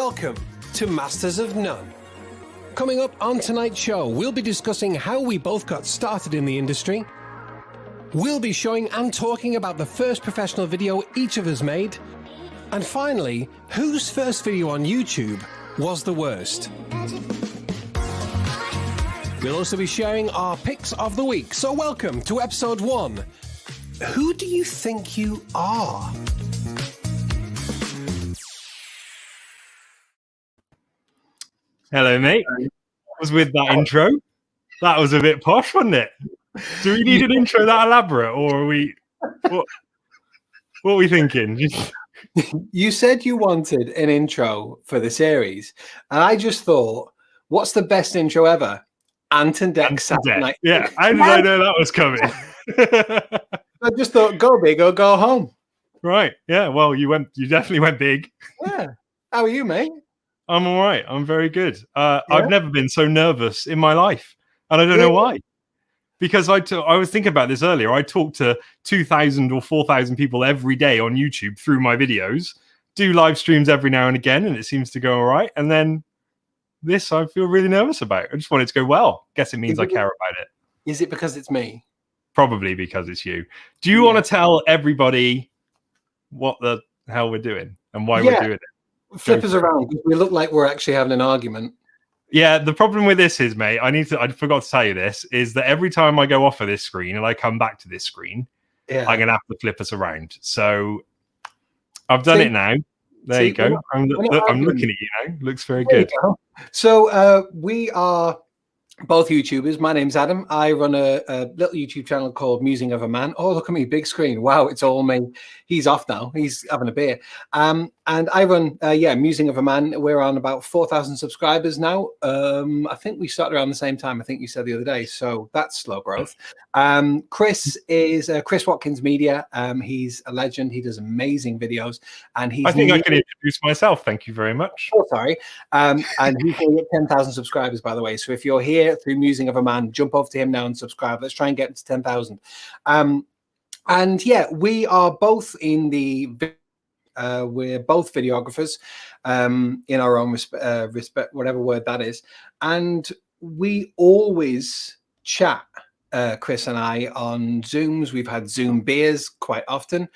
Welcome to Masters of None. Coming up on tonight's show, we'll be discussing how we both got started in the industry. We'll be showing and talking about the first professional video each of us made. And finally, whose first video on YouTube was the worst. We'll also be sharing our picks of the week. So welcome to episode 1. Who do you think you are? Hello, mate. What was with that intro? That was a bit posh, wasn't it? Do we need an intro that elaborate, or are we? What are we thinking? You said you wanted an intro for the series, and I just thought, what's the best intro ever? Ant and Dec Saturday Night. Yeah, how did I know that was coming? I just thought, go big or go home. Right. Yeah. Well, you definitely went big. Yeah. How are you, mate? I'm all right. I'm very good. I've never been so nervous in my life, and I don't know why. Because I was thinking about this earlier. I talk to 2,000 or 4,000 people every day on YouTube through my videos, do live streams every now and again, and it seems to go all right. And then this I feel really nervous about. I just want it to go well. Guess it means I care about it. Is it because it's me? Probably because it's you. Do you want to tell everybody what the hell we're doing and why we're doing it? Flip us around. We look like we're actually having an argument. Yeah, the problem with this is, mate, I forgot to tell you this, is that every time I go off of this screen and I come back to this screen, I'm going to have to flip us around. So I've done it now. There you go. I'm looking at you now. Looks very good. So we are both YouTubers. My name's Adam. I run a little YouTube channel called Musing of a Man. Oh, look at me, big screen. Wow, it's all me. He's off now. He's having a beer. And I run, Musing of a Man. We're on about 4,000 subscribers now. I think we started around the same time. I think you said the other day. So that's slow growth. Chris is Chris Watkins Media. He's a legend. He does amazing videos. And I think I can introduce myself. Thank you very much. Oh, sorry. And he's going to get 10,000 subscribers, by the way. So if you're here through Musing of a Man, jump over to him now and subscribe. Let's try and get him to 10,000. And yeah, we are both in the we're both videographers in our own respect, whatever word that is. And we always chat, Chris and I, on Zooms. We've had Zoom beers quite often.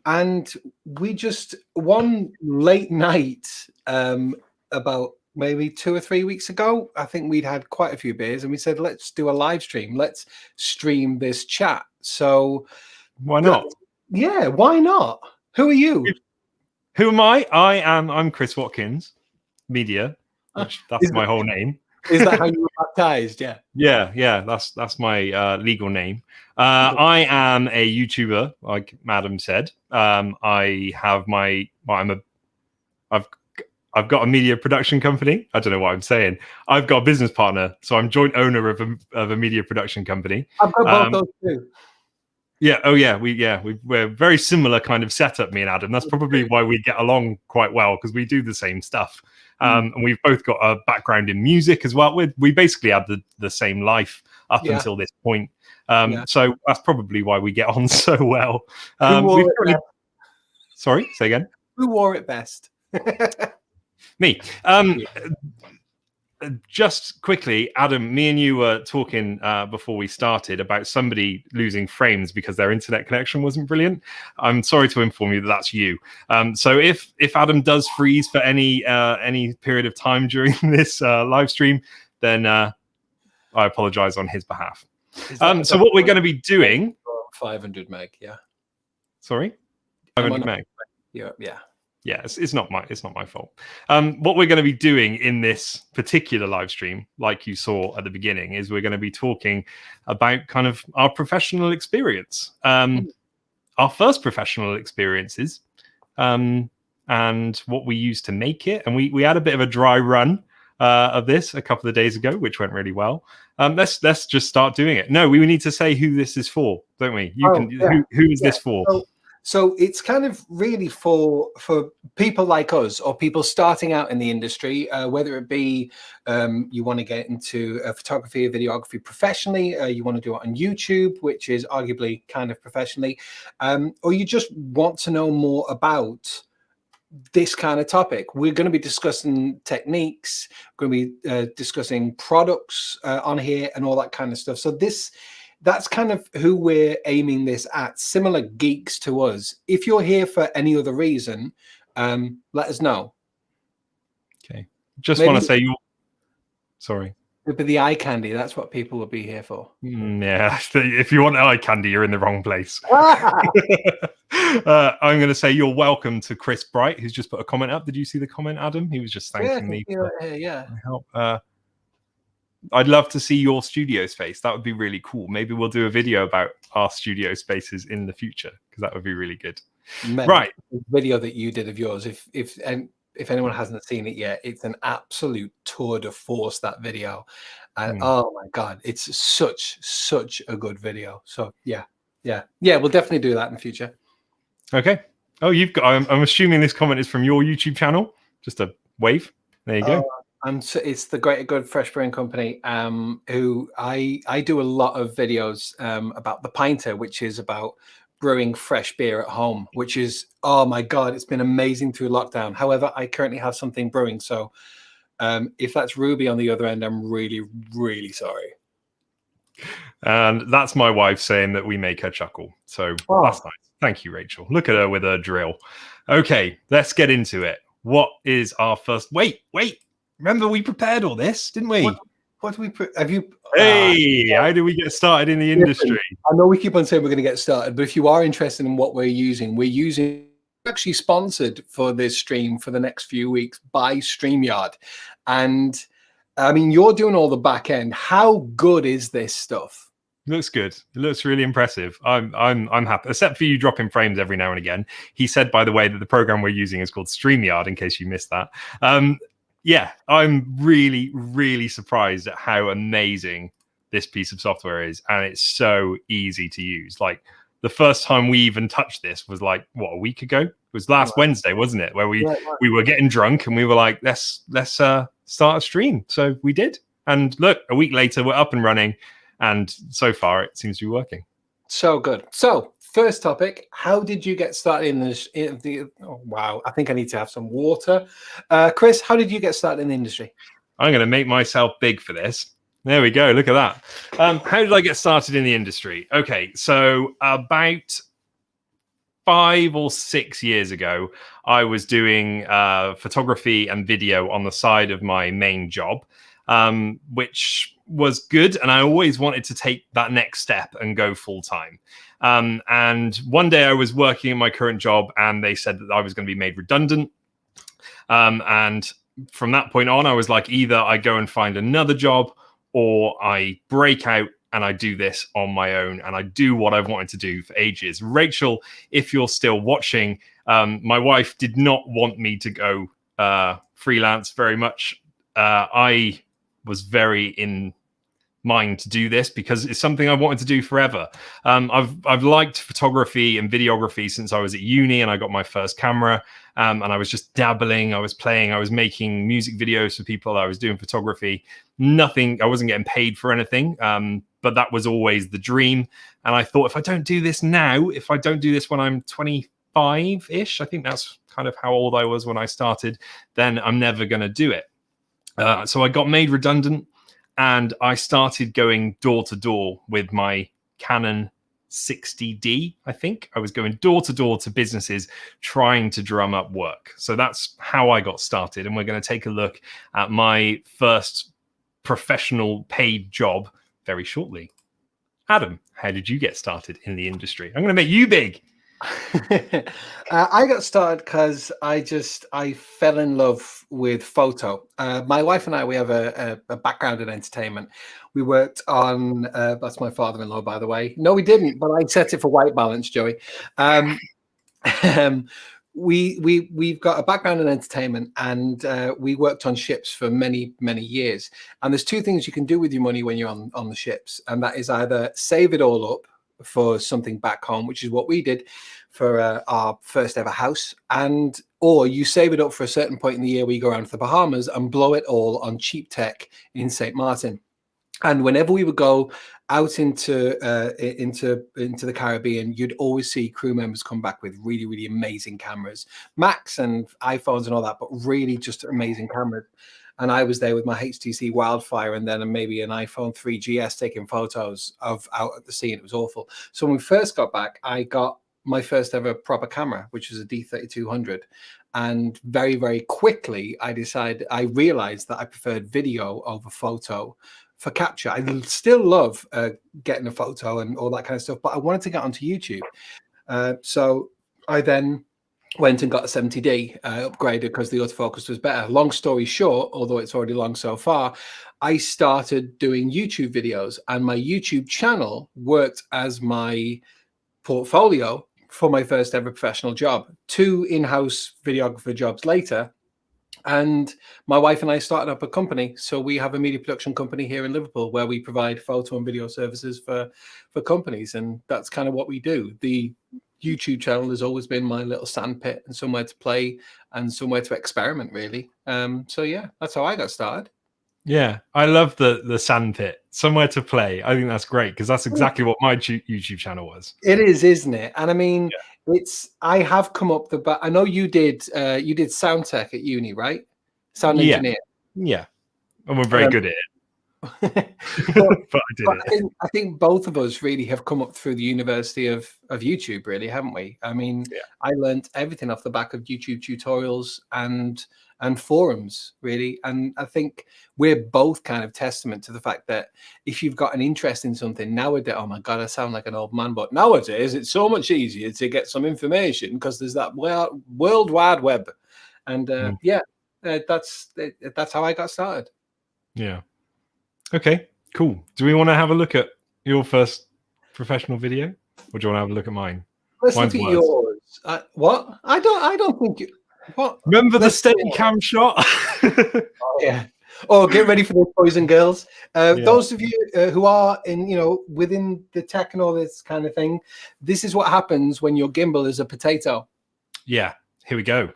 And we just, one late night, about maybe 2 or 3 weeks ago, I think we'd had quite a few beers and we said, let's do a live stream. Let's stream this chat. So why not? Yeah, why not? Who are you? Who am I? I'm Chris Watkins Media, which that's my whole name. Is that how you were baptized? Yeah. Yeah. That's my legal name. I am a YouTuber, like Madam said. I have I've got a media production company. I don't know what I'm saying. I've got a business partner, so I'm joint owner of a media production company. I've got both those too. Yeah. Oh, yeah. We're very similar kind of setup, me and Adam. That's probably why we get along quite well, because we do the same stuff. And we've both got a background in music as well. We basically had the same life up until this point. So that's probably why we get on so well. Sorry, say again. Who wore it best? Me. Just quickly, Adam, me and you were talking before we started about somebody losing frames because their internet connection wasn't brilliant. I'm sorry to inform you that that's you. So if Adam does freeze for any period of time during this live stream, then I apologize on his behalf. So what we're going to be doing... 500 meg, yeah. Sorry? 500 meg? Yeah. Yeah, it's not my fault. What we're going to be doing in this particular live stream, like you saw at the beginning, is we're going to be talking about kind of our professional experience, our first professional experiences, and what we used to make it. And we had a bit of a dry run of this a couple of days ago, which went really well. Let's just start doing it. No, we need to say who this is for, don't we? Who is this for? So it's kind of really for people like us or people starting out in the industry, whether it be you want to get into photography or videography professionally, you want to do it on YouTube, which is arguably kind of professionally, or you just want to know more about this kind of topic. We're going to be discussing techniques, we're going to be discussing products on here and all that kind of stuff. So that's kind of who we're aiming this at, similar geeks to us. If you're here for any other reason, let us know. Okay. Just Maybe want to say you. Sorry. It'd be the eye candy. That's what people will be here for. Yeah, if you want eye candy, you're in the wrong place. I'm going to say you're welcome to Chris Bright, who's just put a comment up. Did you see the comment, Adam? He was just thanking me for my help. I'd love to see your studio space. That would be really cool. Maybe we'll do a video about our studio spaces in the future, because that would be really good. Right. The video that you did of yours, if anyone hasn't seen it yet, it's an absolute tour de force, that video. And oh my God, it's such a good video. So yeah, we'll definitely do that in the future. Okay. Oh, you've got, I'm assuming this comment is from your YouTube channel. Just a wave. There you go. It's the Greater Good Fresh Brewing Company, who I do a lot of videos about the Pinter, which is about brewing fresh beer at home, which is, oh my God, it's been amazing through lockdown. However, I currently have something brewing, so if that's Ruby on the other end, I'm really sorry. And that's my wife saying that we make her chuckle, so that's nice. Thank you, Rachel. Look at her with her drill. Okay, let's get into it. What is our first? Wait. Remember, we prepared all this, didn't we? What do we put? Have you? Hey, how do we get started in the industry? I know we keep on saying we're going to get started, but if you are interested in what we're actually sponsored for this stream for the next few weeks by StreamYard. And I mean, you're doing all the back end. How good is this stuff? Looks good. It looks really impressive. I'm happy, except for you dropping frames every now and again. He said, by the way, that the program we're using is called StreamYard, in case you missed that. Yeah, I'm really surprised at how amazing this piece of software is, and it's so easy to use. Like, the first time we even touched this was like, what, a week ago? It was last Wednesday, wasn't it? Where we were getting drunk and we were like, let's start a stream. So we did, and look, a week later we're up and running, and so far it seems to be working. So good. So first topic, how did you get started in this? Oh, wow, I think I need to have some water. Chris, how did you get started in the industry? I'm going to make myself big for this. There we go. Look at that. How did I get started in the industry? Okay, so about 5 or 6 years ago, I was doing photography and video on the side of my main job, which was good. And I always wanted to take that next step and go full time. And one day I was working in my current job and they said that I was going to be made redundant. And from that point on, I was like, either I go and find another job or I break out and I do this on my own and I do what I've wanted to do for ages. Rachel, if you're still watching, my wife did not want me to go freelance very much. I was very in mind to do this because it's something I wanted to do forever. I've liked photography and videography since I was at uni and I got my first camera, and I was just dabbling. I was playing, I was making music videos for people. I was doing photography. Nothing, I wasn't getting paid for anything, but that was always the dream. And I thought, if I don't do this now, if I don't do this when I'm 25-ish, I think that's kind of how old I was when I started, then I'm never going to do it. So I got made redundant and I started going door to door with my Canon 60D, I think. I was going door to door to businesses trying to drum up work. So that's how I got started. And we're going to take a look at my first professional paid job very shortly. Adam, how did you get started in the industry? I'm going to make you big. I got started because I fell in love with photo. My wife and I, we have a background in entertainment. We worked on that's my father-in-law, by the way. No, we didn't, but I set it for white balance, Joey. We've got a background in entertainment, and we worked on ships for many years. And there's two things you can do with your money when you're on the ships, and that is either save it all up for something back home, which is what we did for our first ever house, or you save it up for a certain point in the year where you go around to the Bahamas and blow it all on cheap tech in St. Martin. And whenever we would go out into the Caribbean, you'd always see crew members come back with really, really amazing cameras, Macs and iPhones and all that, but really just amazing cameras. And I was there with my HTC Wildfire and then maybe an iPhone 3GS taking photos of out at the sea, and it was awful. So when we first got back, I got my first ever proper camera, which was a D3200. And very, very quickly, I realized that I preferred video over photo for capture. I still love getting a photo and all that kind of stuff, but I wanted to get onto YouTube. So I then went and got a 70D upgraded because the autofocus was better. Long story short, although it's already long so far, I started doing YouTube videos, and my YouTube channel worked as my portfolio for my first ever professional job. 2 in-house videographer jobs later, and my wife and I started up a company. So we have a media production company here in Liverpool where we provide photo and video services for companies, and that's kind of what we do. The YouTube channel has always been my little sandpit and somewhere to play and somewhere to experiment, really. So yeah, that's how I got started. Yeah, I love the sandpit, somewhere to play. I think that's great because that's exactly what my YouTube channel was. It is, isn't it? And I mean, I have come up but I know you did sound tech at uni, right? Sound engineer. Yeah, and we're very good at it. but I think both of us really have come up through the university of YouTube, really, haven't we? I mean, I learned everything off the back of YouTube tutorials and forums, really. And I think we're both kind of testament to the fact that if you've got an interest in something nowadays, oh my God, I sound like an old man, but nowadays it's so much easier to get some information because there's that World Wide Web. And that's how I got started. Yeah. Okay, cool. Do we want to have a look at your first professional video, or do you want to have a look at mine? Let's look at yours. What? I don't think you. What? Remember the steady cam shot? Oh, yeah. Oh, get ready for the boys and girls. Those of you who are within the tech and all this kind of thing, this is what happens when your gimbal is a potato. Yeah. Here we go.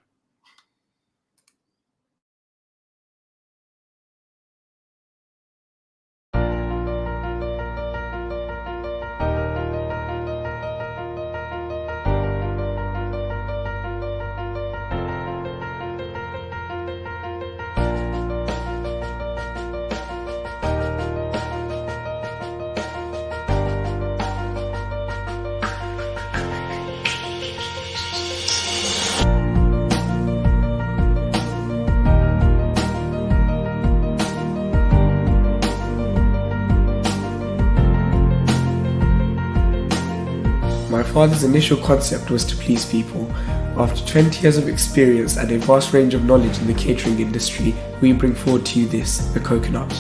My father's initial concept was to please people. After 20 years of experience and a vast range of knowledge in the catering industry, we bring forward to you this, the coconut.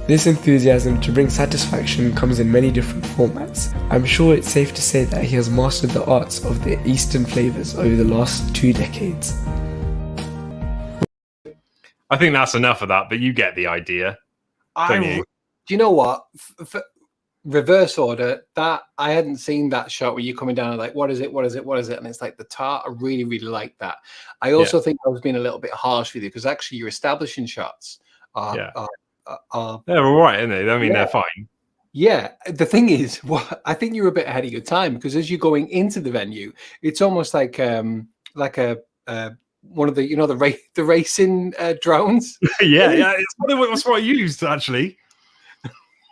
This enthusiasm to bring satisfaction comes in many different formats. I'm sure it's safe to say that he has mastered the arts of the Eastern flavors over the last 2 decades. I think that's enough of that, but you get the idea. Do you know what? For reverse order, that I hadn't seen that shot where you're coming down like, what is it? What is it? What is it? And it's like the tart. I really, really like that. I also think I was being a little bit harsh with you because actually your establishing shots are they're all right, aren't they? I mean, they're fine. Yeah. The thing is, I think you're a bit ahead of your time because as you're going into the venue, it's almost like a one of the the racing drones. yeah, it's what I used actually.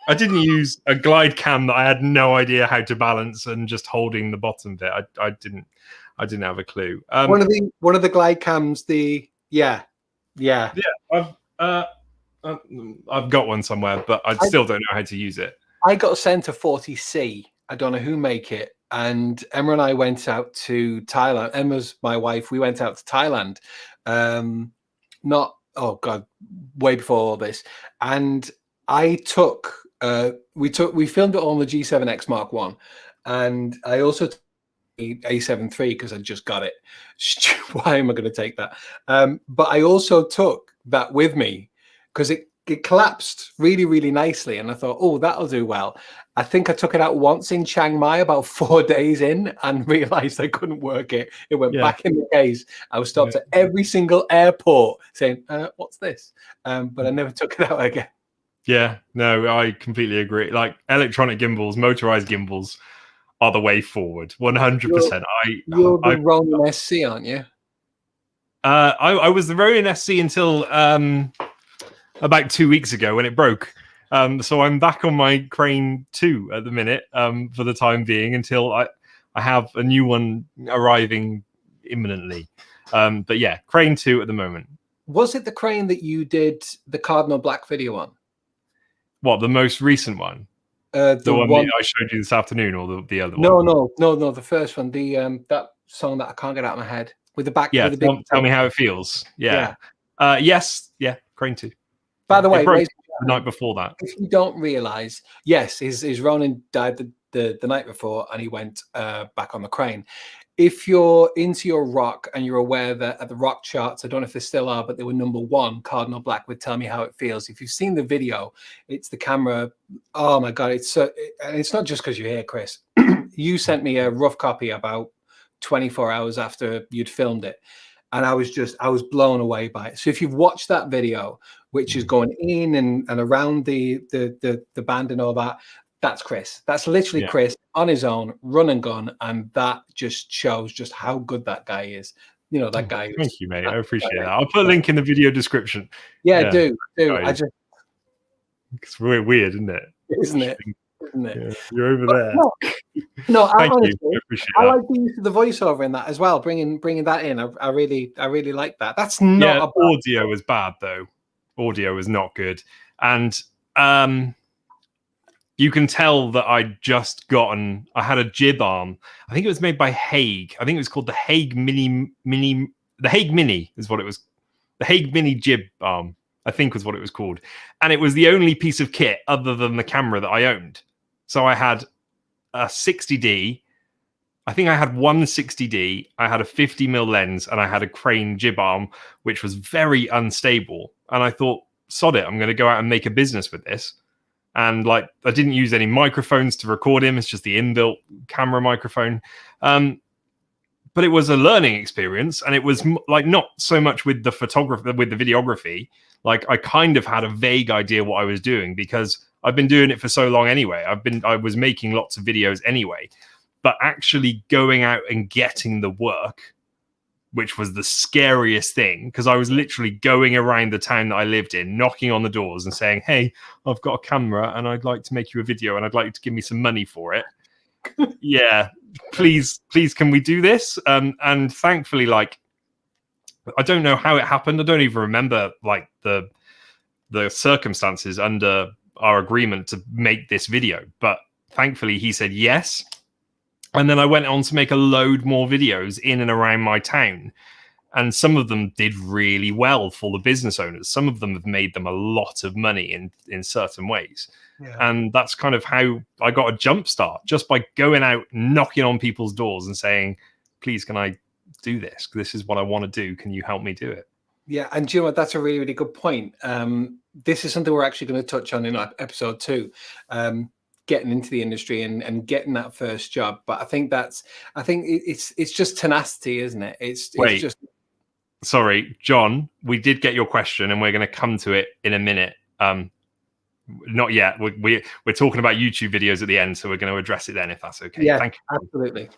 I didn't use a glide cam that I had no idea how to balance and just holding the bottom bit. I didn't have a clue. One of the glide cams. I've got one somewhere, but I still don't know how to use it. I got sent a 40C. I don't know who make it. And Emma and I went out to Thailand. Emma's my wife. We went out to Thailand. Way before all this. And I took. We filmed it on the G7X Mark I, and I also took the A7 III because I just got it. Why am I going to take that? But I also took that with me because it collapsed really, really nicely. And I thought, oh, that'll do well. I think I took it out once in Chiang Mai about 4 days in and realized I couldn't work it. It went back in the case. I was stopped at every single airport saying, what's this? But I never took it out again. Yeah, no, I completely agree. Like electronic gimbals, motorized gimbals are the way forward. 100%. You're the Ronin SC, aren't you? I was the Ronin SC until about 2 weeks ago when it broke. So I'm back on my Crane 2 at the minute for the time being until I have a new one arriving imminently. But yeah, Crane 2 at the moment. Was it the Crane that you did the Cardinal Black video on? What, the most recent one? The one that I showed you this afternoon, or the other one? No, the first one. The that song that I can't get out of my head with the back. Yeah, with the big tell me how it feels. Yeah. Yes. Yeah. Crane 2. By the way, the night before that. If you don't realize, yes, his Ronin died the night before, and he went back on the Crane. If you're into your rock and you're aware that at the rock charts, I don't know if they still are, but they were #1, Cardinal Black with Tell Me How It Feels. If you've seen the video, it's the camera. Oh my God. It's not just because you're here, Chris. You sent me a rough copy about 24 hours after you'd filmed it. And I was blown away by it. So if you've watched that video, which is going in and around the band and all that, that's Chris. That's literally Chris on his own, run and gun, and that just shows just how good that guy is. You know, that guy. Thank you, mate. I appreciate that. I'll put a link in the video description. Yeah. Do. It's weird, isn't it? Isn't it? Yeah, you're over there. No, honestly, I like the use of the voiceover in that as well. Bringing that in, I really like that. That's not audio was bad though. Audio was not good, and you can tell that I had a jib arm. I think it was made by Hague. I think it was called the Hague Mini. The Hague Mini is what it was. The Hague Mini jib arm, I think was what it was called. And it was the only piece of kit other than the camera that I owned. So I had a 60D. I think I had one 60D. I had a 50mm lens, and I had a Crane jib arm, which was very unstable. And I thought, sod it, I'm going to go out and make a business with this. And like, I didn't use any microphones to record him. It's just the inbuilt camera microphone. But it was a learning experience, and it was like not so much with the photography, with the videography. Like I kind of had a vague idea what I was doing because I've been doing it for so long anyway. I was making lots of videos anyway, but actually going out and getting the work, which was the scariest thing, because I was literally going around the town that I lived in, knocking on the doors and saying, "Hey, I've got a camera and I'd like to make you a video and I'd like you to give me some money for it." Yeah, please, can we do this? And thankfully, like, I don't know how it happened. I don't even remember like the circumstances under our agreement to make this video, but thankfully he said yes. And then I went on to make a load more videos in and around my town. And some of them did really well for the business owners. Some of them have made them a lot of money in certain ways. Yeah. And that's kind of how I got a jump start, just by going out, knocking on people's doors and saying, "Please, can I do this? This is what I want to do. Can you help me do it?" Yeah. And do you know what? That's a really, really good point. This is something we're actually going to touch on in episode 2. Getting into the industry and getting that first job. But I think it's just tenacity, isn't it? It's just. Sorry, John, we did get your question and we're going to come to it in a minute. Not yet. We're talking about YouTube videos at the end, so we're going to address it then, if that's okay. Yeah, thank you. Absolutely.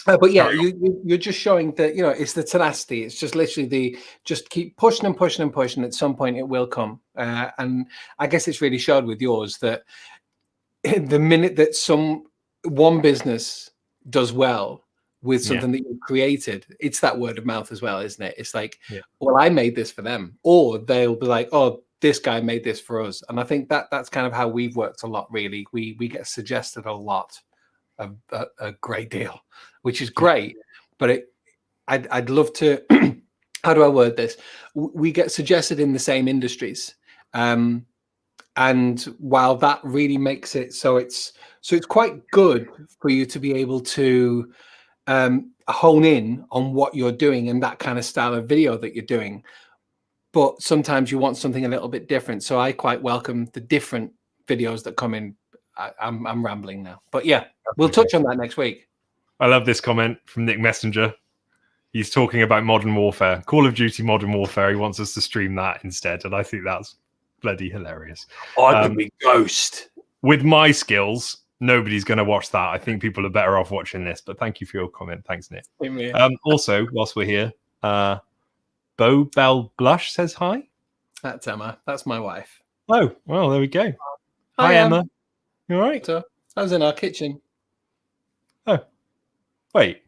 But yeah, you're just showing that, it's the tenacity. It's just literally just keep pushing and pushing and pushing. At some point it will come. And I guess it's really showed with yours that the minute that one business does well with something that you've created, it's that word of mouth as well, isn't it? It's like, well, I made this for them, or they'll be like, oh, this guy made this for us. And I think that's kind of how we've worked a lot, really. We get suggested a lot, a great deal, which is great. But I'd love to, how do I word this? We get suggested in the same industries. And while that really makes it so it's quite good for you to be able to hone in on what you're doing and that kind of style of video that you're doing. but sometimes you want something a little bit different. So I quite welcome the different videos that come in. I'm rambling now, but yeah, we'll touch on that next week. I love this comment from Nick Messenger. He's talking about Modern Warfare, Call of Duty Modern Warfare. He wants us to stream that instead, and I think that's bloody hilarious. I could be Ghost. With my skills, nobody's going to watch that. I think people are better off watching this. But thank you for your comment. Thanks, Nick. Also, whilst we're here, Bo Bell Blush says hi. That's Emma. That's my wife. Oh, well, there we go. Hi, Emma. You all right? So I was in our kitchen. Oh, wait.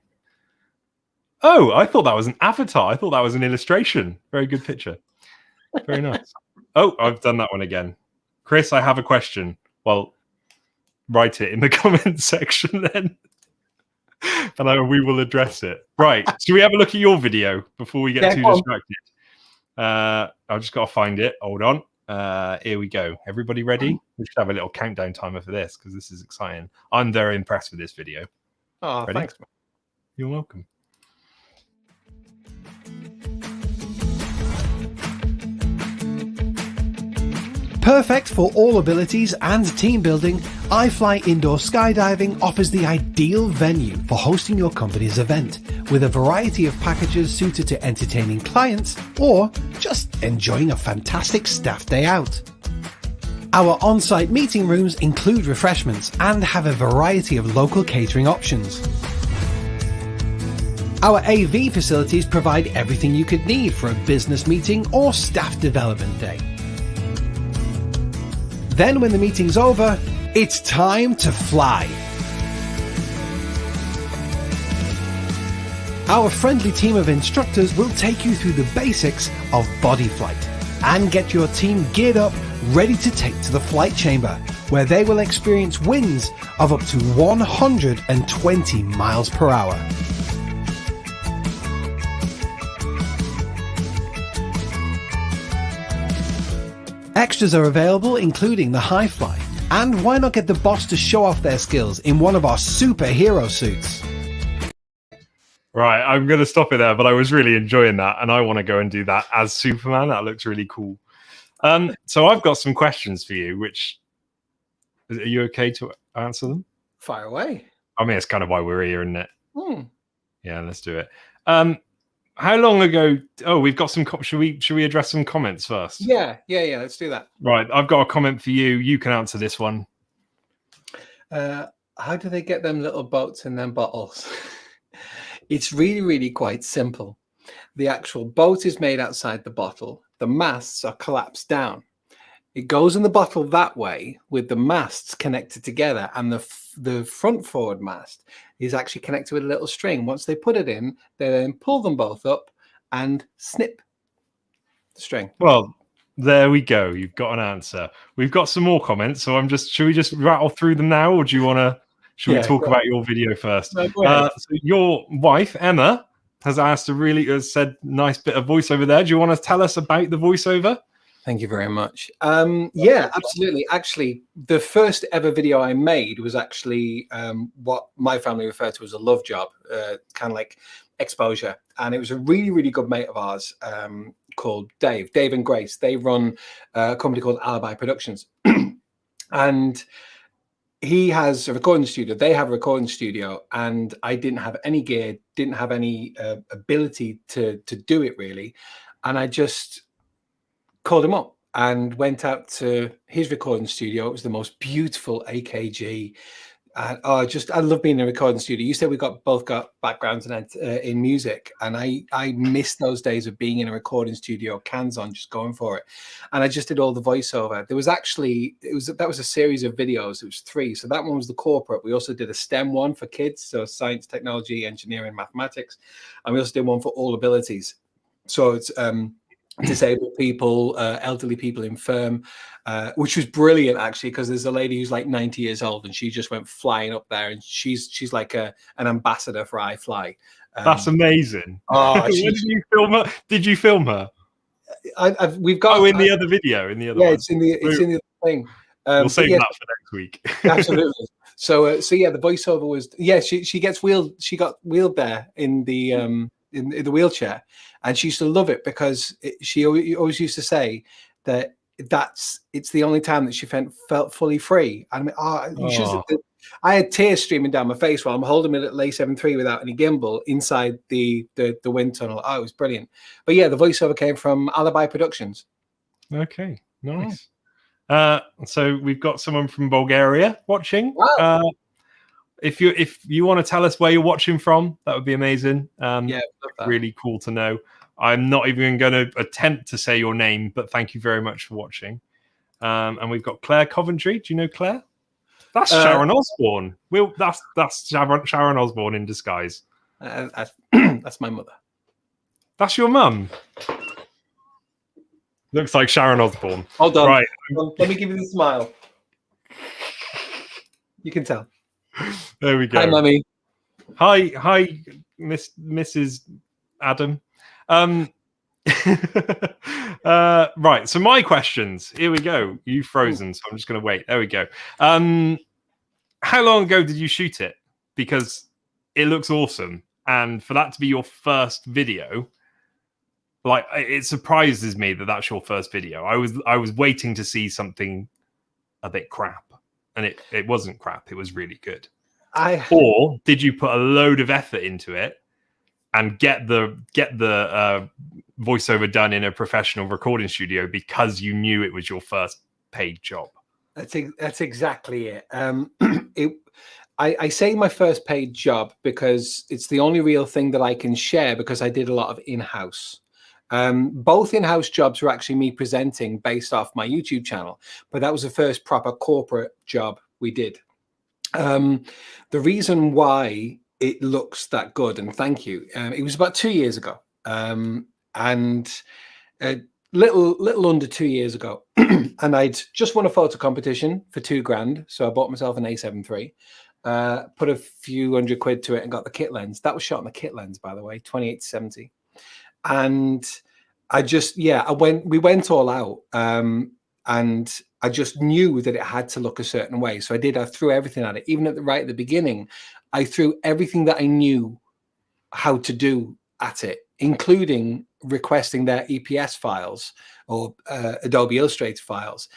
Oh, I thought that was an avatar. I thought that was an illustration. Very good picture. Very nice. Oh, I've done that one again. Chris, I have a question. Well, write it in the comment section then. And we will address it. Right. Should we have a look at your video before we get too distracted? I've just got to find it. Hold on. Here we go. Everybody ready? We should have a little countdown timer for this because this is exciting. I'm very impressed with this video. Oh, ready? Thanks. You're welcome. Perfect for all abilities and team building, iFly Indoor Skydiving offers the ideal venue for hosting your company's event, with a variety of packages suited to entertaining clients or just enjoying a fantastic staff day out. Our on-site meeting rooms include refreshments and have a variety of local catering options. Our AV facilities provide everything you could need for a business meeting or staff development day. Then when the meeting's over, it's time to fly. Our friendly team of instructors will take you through the basics of body flight and get your team geared up, ready to take to the flight chamber, where they will experience winds of up to 120 miles per hour. Extras are available, including the high fly. And why not get the boss to show off their skills in one of our superhero suits? Right, I'm going to stop it there, but I was really enjoying that, and I want to go and do that as Superman. That looks really cool. So I've got some questions for you, which... Are you okay to answer them? Fire away. I mean, it's kind of why we're here, isn't it? Yeah, let's do it. How long ago? Oh, we've got some. Should we address some comments first? Yeah. Let's do that. Right, I've got a comment for you. You can answer this one. How do they get them little boats in them bottles? It's really, really quite simple. The actual boat is made outside the bottle. The masts are collapsed down. It goes in the bottle that way with the masts connected together, and the front forward mast is actually connected with a little string. Once they put it in, they then pull them both up and snip the string. Well, there we go. You've got an answer. We've got some more comments, so should we just rattle through them now, or do you want to? Should we talk about your video first? No, so your wife Emma has said nice bit of voiceover there. Do you want to tell us about the voiceover? Thank you very much. Yeah, absolutely. Actually, the first ever video I made was actually what my family referred to as a love job, kind of like exposure. And it was a really, really good mate of ours called Dave and Grace. They run a company called Alibi Productions. And he has a recording studio. They have a recording studio. And I didn't have any gear, didn't have any ability to do it really. And I just called him up and went out to his recording studio. It was the most beautiful AKG. I love being in a recording studio. You said we both got backgrounds in music, and I miss those days of being in a recording studio, cans on, just going for it. And I just did all the voiceover. There was actually that was a series of videos. It was 3. So that one was the corporate. We also did a STEM one for kids, so science, technology, engineering, mathematics, and we also did one for all abilities. So it's disabled people, elderly people, infirm, which was brilliant actually, because there's a lady who's like 90 years old and she just went flying up there, and she's like an ambassador for iFly. That's amazing. Oh, did you film her? Did you film her? We've got in the other video, in the other. Yeah, one. it's in the other thing. We'll save that for next week. Absolutely. So yeah, the voiceover was she gets wheeled. She got wheeled there in the in the wheelchair, and she used to love it because she always used to say that it's the only time that she felt fully free. I mean, I had tears streaming down my face while I'm holding my little A7 III without any gimbal inside the wind tunnel. Oh, it was brilliant. But yeah, the voiceover came from Alibi Productions. Okay, nice. So we've got someone from Bulgaria watching. Wow. If you want to tell us where you're watching from, that would be amazing. Yeah, really cool to know. I'm not even going to attempt to say your name, but thank you very much for watching. And we've got Claire Coventry. Do you know Claire? That's Sharon Osbourne. That's Sharon Osbourne in disguise. That's my mother. That's your mum. Looks like Sharon Osbourne. Hold on. Right. Let me give you the smile. You can tell. There we go. Hi, Mummy. Hi, Mrs. Adam. Right. So my questions. Here we go. You frozen. So I'm just going to wait. There we go. How long ago did you shoot it? Because it looks awesome, and for that to be your first video, like, it surprises me that that's your first video. I was waiting to see something a bit crap, and it wasn't crap. It was really good. Or did you put a load of effort into it and get the voiceover done in a professional recording studio because you knew it was your first paid job? That's exactly it. I say my first paid job because it's the only real thing that I can share, because I did a lot of in-house. Both in-house jobs were actually me presenting based off my YouTube channel, but that was the first proper corporate job we did. The reason why it looks that good, and thank you, it was about 2 years ago, and little under 2 years ago, and I'd just won a photo competition for $2,000, so I bought myself an A7 III, put a few £100 to it, and got the kit lens. That was shot on the kit lens, by the way, 28-70. And we went all out, and I just knew that it had to look a certain way. So I threw everything at it. Even right at the beginning, I threw everything that I knew how to do at it, including requesting their EPS files or Adobe Illustrator files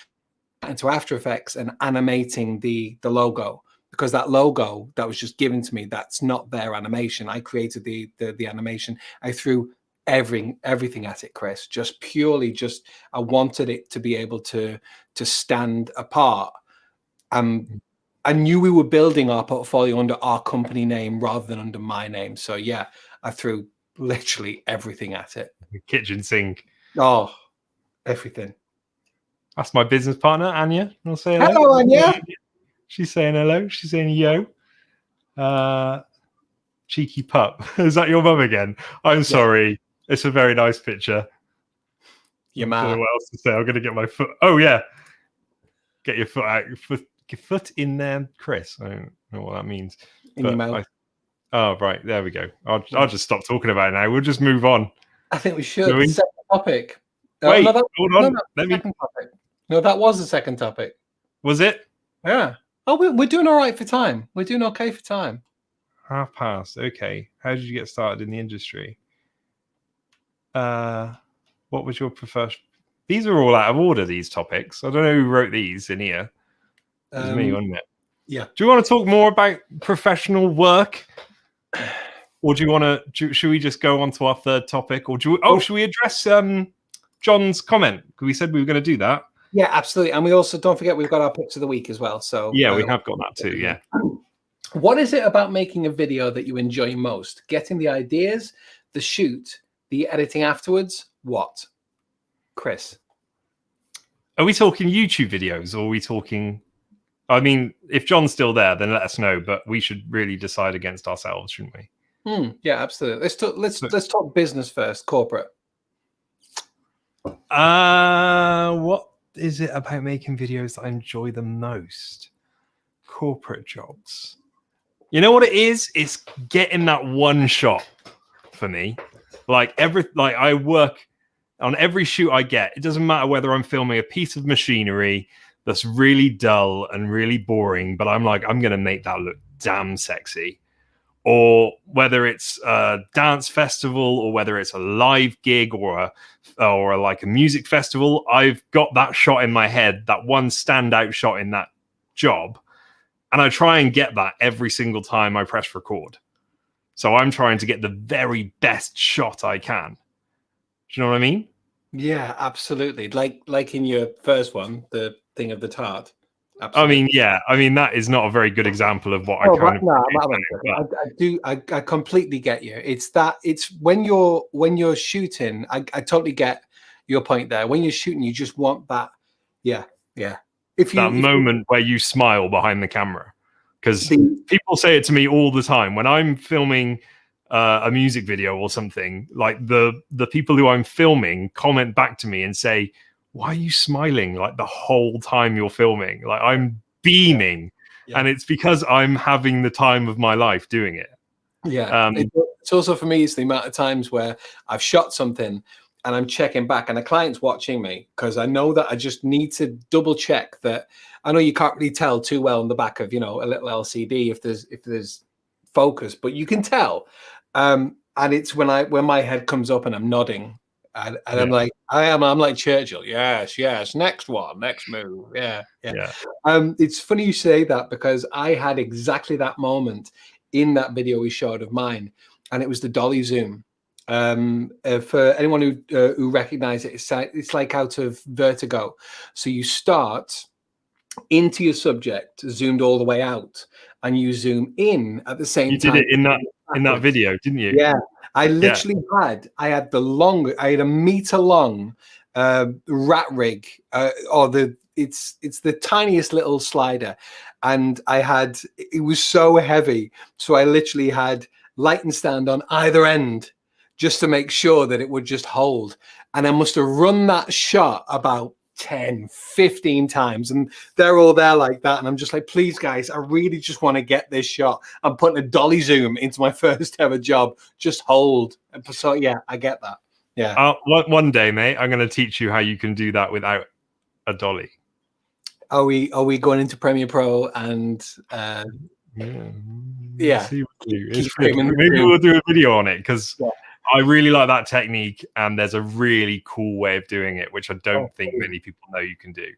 into After Effects and animating the logo, because that logo that was just given to me, that's not their animation. I created the animation. I threw everything at it, Chris. Just purely, I wanted it to be able to stand apart. I knew we were building our portfolio under our company name rather than under my name. So yeah, I threw literally everything at it. The kitchen sink. Oh, everything. That's my business partner, Anya. I'll say hello. Hello, Anya. She's saying hello. She's saying yo. Cheeky pup. Is that your mum again? I'm sorry. It's a very nice picture. Your I don't know man. what else to say. I'm going to get my foot. Oh, yeah. Get your foot out. Your foot in there, Chris. I don't know what that means. In your mouth. Oh, right. There we go. I'll just stop talking about it now. We'll just move on. I think we should. Second topic. Wait, hold on. Second topic. No, that was the second topic. Was it? Yeah. Oh, we're doing all right for time. We're doing okay for time. 1:30. Okay. How did you get started in the industry? What was your preferred? These are all out of order, these topics. I don't know who wrote these in here. It was me, wasn't it? Yeah. Do you want to talk more about professional work? Or do you want to, should we just go on to our third topic? Or should we address John's comment? Because we said we were going to do that. Yeah, absolutely. And we also, don't forget, we've got our picks of the week as well. So yeah, we have got that too. Yeah. What is it about making a video that you enjoy most? Getting the ideas, the shoot, the editing afterwards? What? Chris? Are we talking YouTube videos, or are we talking... I mean, if John's still there, then let us know, but we should really decide against ourselves, shouldn't we? Yeah, absolutely. Let's talk business first, corporate. What is it about making videos that I enjoy the most? Corporate jobs. You know what it is? It's getting that one shot for me. I work on every shoot I get. It doesn't matter whether I'm filming a piece of machinery that's really dull and really boring, but I'm like, I'm going to make that look damn sexy. or whether it's a dance festival, or whether it's a live gig, or like a music festival, I've got that shot in my head, that one standout shot in that job, and I try and get that every single time I press record. So I'm trying to get the very best shot I can. Do you know what I mean? Yeah, absolutely. Like in your first one, the thing of the tart. Absolutely. I mean, yeah. I mean, that is not a very good example of what I kind of. No, I completely get you. It's when you're shooting. I totally get your point there. When you're shooting, you just want that. Yeah. If moment where you smile behind the camera, because people say it to me all the time when I'm filming a music video or something. Like the people who I'm filming comment back to me and say, "Why are you smiling like the whole time you're filming?" Like I'm beaming, and it's because I'm having the time of my life doing it. Yeah, it's also for me, it's the amount of times where I've shot something and I'm checking back, and a client's watching me because I know that I just need to double check that. I know you can't really tell too well on the back of, a little LCD if there's focus, but you can tell. And it's when my head comes up and I'm nodding, and I'm like, I'm like Churchill. Yes, next one, next move. Yeah. It's funny you say that, because I had exactly that moment in that video we showed of mine, and it was the dolly zoom. For anyone who recognize it, it's like out of Vertigo. So you start into your subject, zoomed all the way out, and you zoom in at the same time. You did it in that video, didn't you? Yeah, I literally had a meter long rat rig, it's the tiniest little slider, and it was so heavy, so I literally had lighting stand on either end just to make sure that it would just hold. And I must have run that shot about 10, 15 times, and they're all there like that, and I'm just like, please guys, I really just want to get this shot. I'm putting a dolly zoom into my first ever job, just hold. So yeah, I get that. Yeah. One day, mate, I'm going to teach you how you can do that without a dolly. Are we going into Premiere Pro and maybe we'll do a video on it, because I really like that technique, and there's a really cool way of doing it, which I don't think many people know you can do.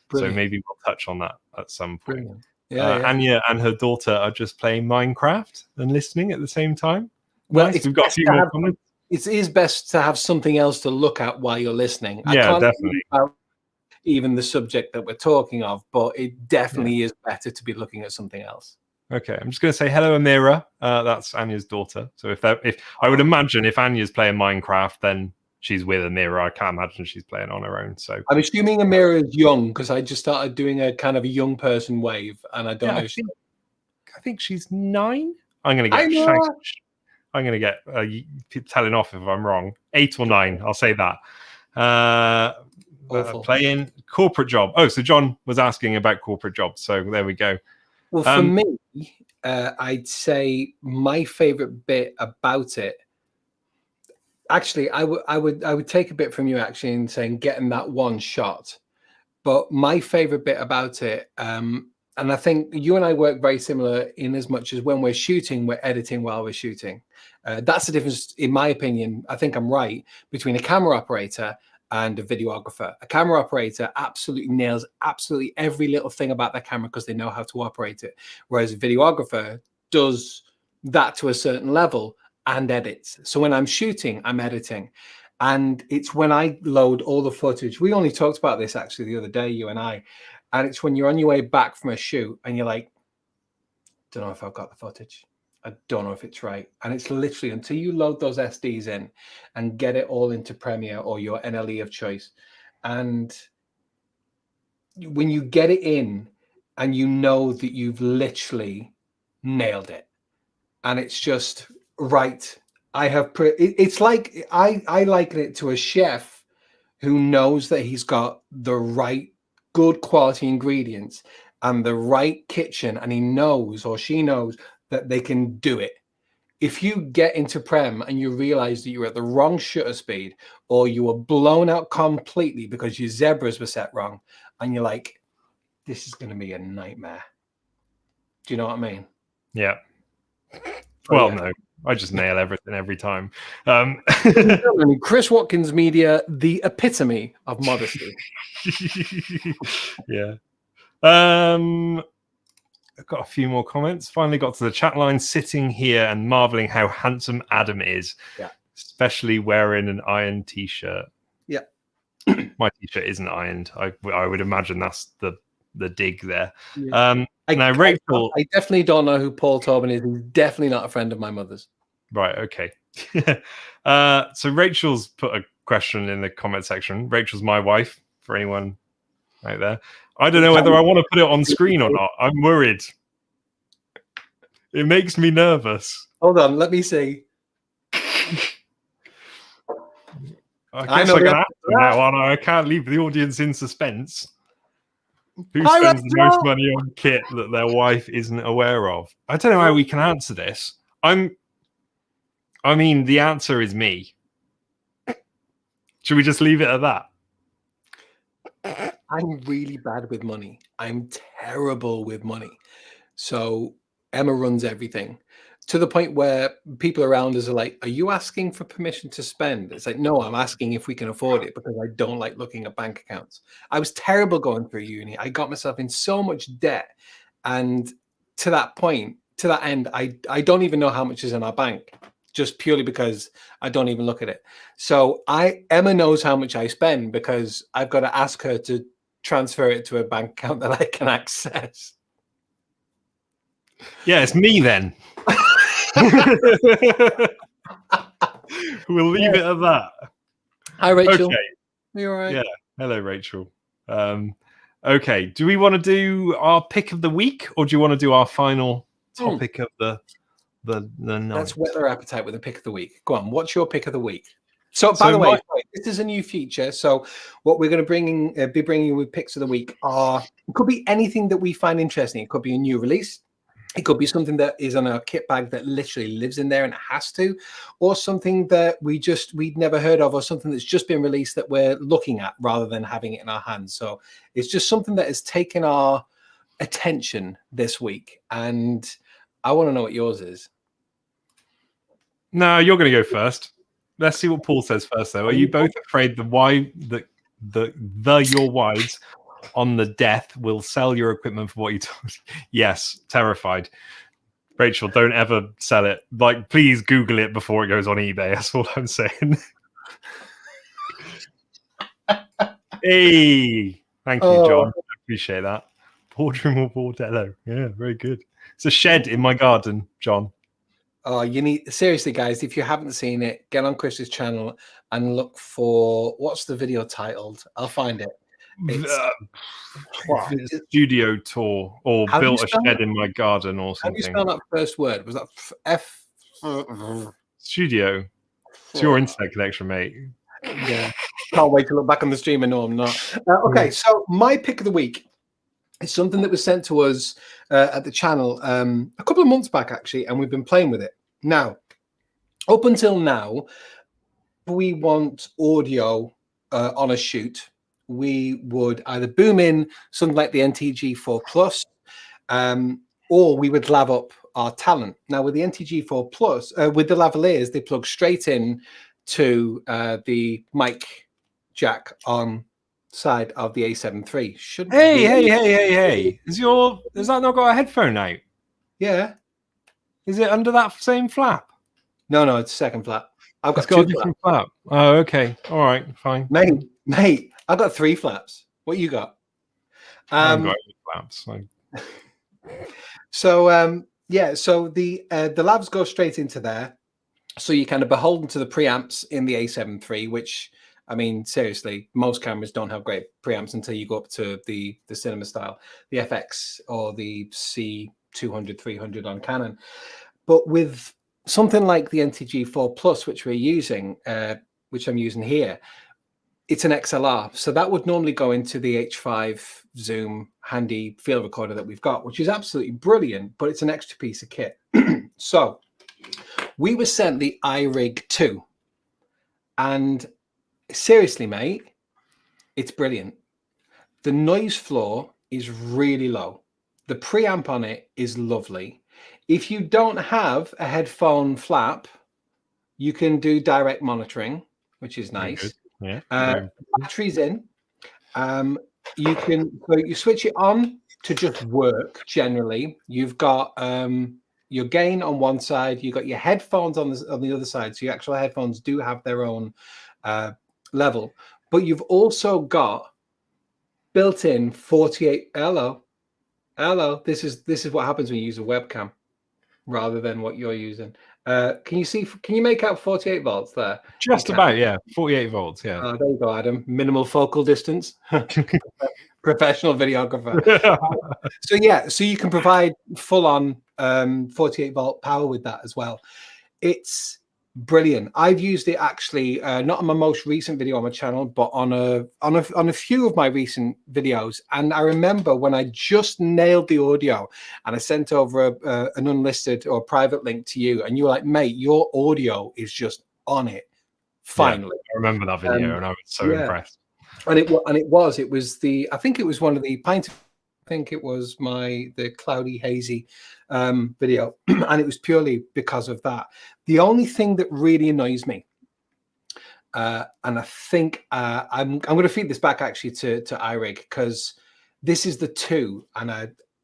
Brilliant. So maybe we'll touch on that at some point. Anya and her daughter are just playing Minecraft and listening at the same time. Well, nice. We've got a few more comments. It is best to have something else to look at while you're listening. Yeah, I can't definitely. Even the subject that we're talking of, but it definitely is better to be looking at something else. Okay, I'm just going to say hello, Amira. That's Anya's daughter. So if I would imagine if Anya's playing Minecraft, then she's with Amira. I can't imagine she's playing on her own. So I'm assuming Amira is young, because I just started doing a kind of a young person wave, and I don't know. I think she's 9. I'm going to get telling off if I'm wrong. 8 or 9. I'll say that. Playing corporate job. Oh, so John was asking about corporate jobs. So there we go. Well, for me, I'd say my favorite bit about it. Actually, I would take a bit from you actually in saying getting that one shot. But my favorite bit about it, and I think you and I work very similar in as much as when we're shooting, we're editing while we're shooting. That's the difference, in my opinion. I think I'm right, between a camera operator and a videographer. A camera operator absolutely nails absolutely every little thing about their camera because they know how to operate it. Whereas a videographer does that to a certain level and edits. So when I'm shooting, I'm editing. And it's when I load all the footage. We only talked about this actually the other day, you and I. And it's when you're on your way back from a shoot and you're like, don't know if I've got the footage. I don't know if it's right. And it's literally until you load those SDs in and get it all into Premiere or your NLE of choice. And when you get it in and you know that you've literally nailed it, and it's just right. It's like, I liken it to a chef who knows that he's got the right good quality ingredients and the right kitchen, and he knows, or she knows, that they can do it. If you get into Prem and you realize that you're at the wrong shutter speed, or you were blown out completely because your zebras were set wrong, and you're like, this is going to be a nightmare. Do you know what I mean? Yeah. Well, yeah. no, I just nail everything every time. Chris Watkins Media, the epitome of modesty. Yeah. I've got a few more comments. Finally got to the chat line, sitting here and marveling how handsome Adam is. Yeah. Especially wearing an iron t-shirt. Yeah. My t-shirt isn't ironed. I would imagine that's the dig there. Yeah. Now Rachel, I definitely don't know who Paul Tobin is. He's definitely not a friend of my mother's. Right, okay. So Rachel's put a question in the comment section. Rachel's my wife, for anyone right there. I don't know whether I want to put it on screen or not. I'm worried. It makes me nervous. Hold on, let me see. I guess I can answer now, and I can't leave the audience in suspense. Who spends the most money on kit that their wife isn't aware of? I don't know how we can answer this. I mean, the answer is me. Should we just leave it at that? I'm really bad with money. I'm terrible with money. So Emma runs everything, to the point where people around us are like, are you asking for permission to spend? It's like, no, I'm asking if we can afford it, because I don't like looking at bank accounts. I was terrible going through uni. I got myself in so much debt. And to that point, to that end, I don't even know how much is in our bank, just purely because I don't even look at it. So Emma knows how much I spend, because I've got to ask her to transfer it to a bank account that I can access. Yeah, it's me then. We'll leave it at that. Hi, Rachel. Okay. Are you all right? Yeah. Hello, Rachel. Okay. Do we want to do our pick of the week, or do you want to do our final topic of the night? Let's whet their appetite with a pick of the week. Go on. What's your pick of the week? So, by the way, this is a new feature. So, what we're going to be bringing you with picks of the week it could be anything that we find interesting. It could be a new release. It could be something that is on a kit bag that literally lives in there and it has to, or something that we'd never heard of, or something that's just been released that we're looking at rather than having it in our hands. So it's just something that has taken our attention this week. And I want to know what yours is. No, you're going to go first. Let's see what Paul says first, though. Are you both afraid your wives on the death will sell your equipment for what you told? Yes, terrified. Rachel, don't ever sell it. Like, please Google it before it goes on eBay. That's all I'm saying. Hey, thank you, John. I appreciate that. Boardroom or bordello? Yeah, very good. It's a shed in my garden, John. Oh, you need, seriously, guys, if you haven't seen it, get on Chris's channel and look for, what's the video titled? I'll find it. It's studio tour, or built a shed in my garden, or something. How do you spell that first word? Was that F? Studio. It's your internet connection, mate. Yeah. Can't wait to look back on the stream and know I'm not. Okay, so my pick of the week is something that was sent to us at the channel a couple of months back, actually, and we've been playing with it. Now, up until now, we want audio on a shoot. We would either boom in something like the NTG4 Plus, or we would lav up our talent. Now, with the NTG4 Plus, with the lavaliers, they plug straight in to the mic jack on side of the A7 III. Hey! Has that not got a headphone out? Yeah. Is it under that same flap? No, it's second flap. I've got got a different flap. Oh, okay. All right, fine. Mate, I've got 3 flaps. What you got? I haven't got any flaps. So so the lavs go straight into there. So you're kind of beholden to the preamps in the A7 III, which, I mean, seriously, most cameras don't have great preamps until you go up to the cinema style, the FX or the C200, 300 on Canon. But with something like the NTG4 Plus, which we're using, which I'm using here, it's an XLR. So that would normally go into the H5 Zoom handy field recorder that we've got, which is absolutely brilliant, but it's an extra piece of kit. So we were sent the iRig 2, and seriously, mate, it's brilliant. The noise floor is really low. The preamp on it is lovely. If you don't have a headphone flap, you can do direct monitoring, which is nice. Yeah. Batteries in. You switch it on to just work. Generally, you've got your gain on one side. You've got your headphones on the other side. So your actual headphones do have their own level, but you've also got built-in 48. Hello. This is what happens when you use a webcam rather than what you're using. Can you make out 48 volts there? Just about, yeah. 48 volts, yeah. There you go, Adam. Minimal focal distance. Professional videographer. So you can provide full-on 48 volt power with that as well. It's brilliant. I've used it actually not on my most recent video on my channel, but on a few of my recent videos. And I remember when I just nailed the audio and I sent over an unlisted or private link to you, and you were like, mate, your audio is just on it. Finally. Yeah, I remember that video and I was so impressed. And it was I think it was one of the pints. I think it was the cloudy hazy video, and it was purely because of that. The only thing that really annoys me, and I think I'm going to feed this back actually to iRig, because this is the 2, and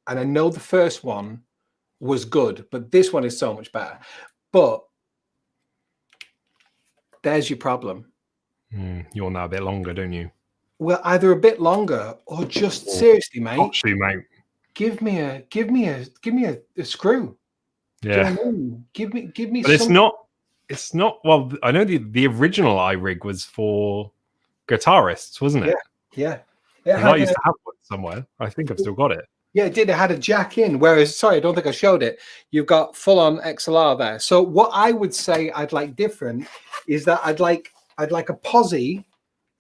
I know the first one was good, but this one is so much better. But there's your problem. You want that a bit longer, don't you? Well, either a bit longer or just seriously, mate. Actually, mate. Give me a screw. Yeah. Do you know what I mean? Give me. But it's not. Well, I know the original iRig was for guitarists, wasn't it? Yeah. I used to have one somewhere. I think I've still got it. Yeah, it did. It had a jack in. Whereas, sorry, I don't think I showed it. You've got full-on XLR there. So what I would say I'd like different is that I'd like a posi.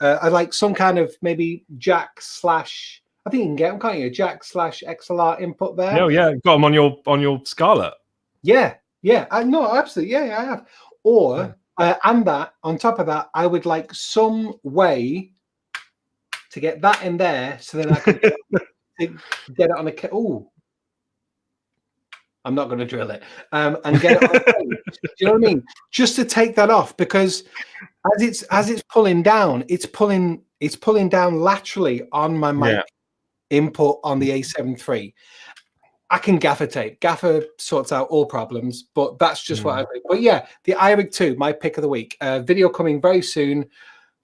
I'd like some kind of maybe jack / I think you can get them, can't you? A jack / XLR input there. No, yeah, got them on your Scarlett. Yeah. I know, absolutely. Yeah, I have. Or and that on top of that, I would like some way to get that in there, so then I could get it on a. Oh, I'm not going to drill it. And get it on a cage. Do you know what I mean? Just to take that off, because as it's pulling down, it's pulling down laterally on my mic input on the A7 III. I can gaffer tape. Gaffer sorts out all problems, but that's just what I do. But yeah, the iRig 2, my pick of the week. Video coming very soon.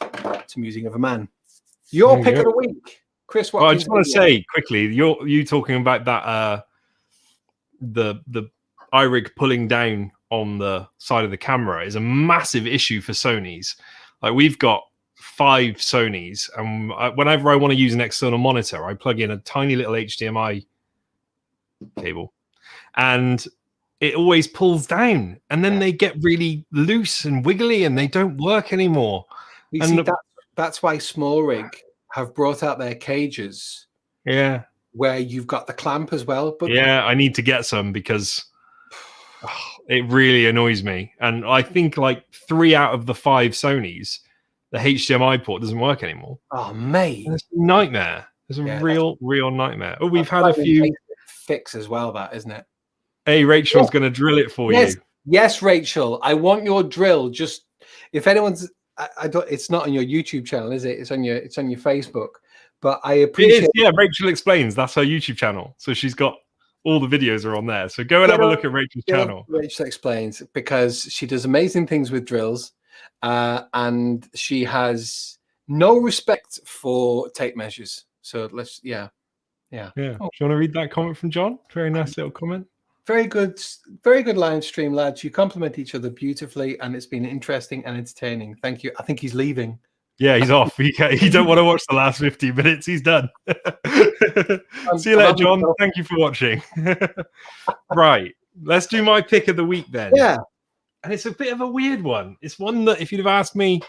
It's Musing of a Man. Your pick of the week, Chris. What? Well, I just want to say quickly, you talking about that the iRig pulling down on the side of the camera is a massive issue for Sony's. Like, we've got 5 Sonys, and whenever I want to use an external monitor, I plug in a tiny little HDMI cable, and it always pulls down, and then they get really loose and wiggly, and they don't work anymore. That's why Small Rig have brought out their cages. Yeah, where you've got the clamp as well. But yeah, I need to get some, because it really annoys me. And I think like 3 out of the 5 Sonys, the HDMI port doesn't work anymore. Oh, mate, it's a nightmare. It's a real nightmare. Oh, we've had a few fix as well, that isn't it? Hey, Rachel's going to drill it for you. Yes, Rachel, I want your drill. Just if anyone's, I don't. It's not on your YouTube channel, is it? It's on your Facebook. But I appreciate. Yeah, Rachel Explains. That's her YouTube channel. So she's got all the videos are on there. So go and have a look at Rachel's channel. Rachel Explains, because she does amazing things with drills, and she has no respect for tape measures. So let's, yeah. Oh. Do you want to read that comment from John? Very nice little comment. Very good live stream, lads. You complement each other beautifully, and it's been interesting and entertaining. Thank you. I think he's leaving. Yeah, he's off. He don't want to watch the last 15 minutes. He's done. See you later, John. Thank you for watching. Right. Let's do my pick of the week then. Yeah. And it's a bit of a weird one. It's one that if you'd have asked me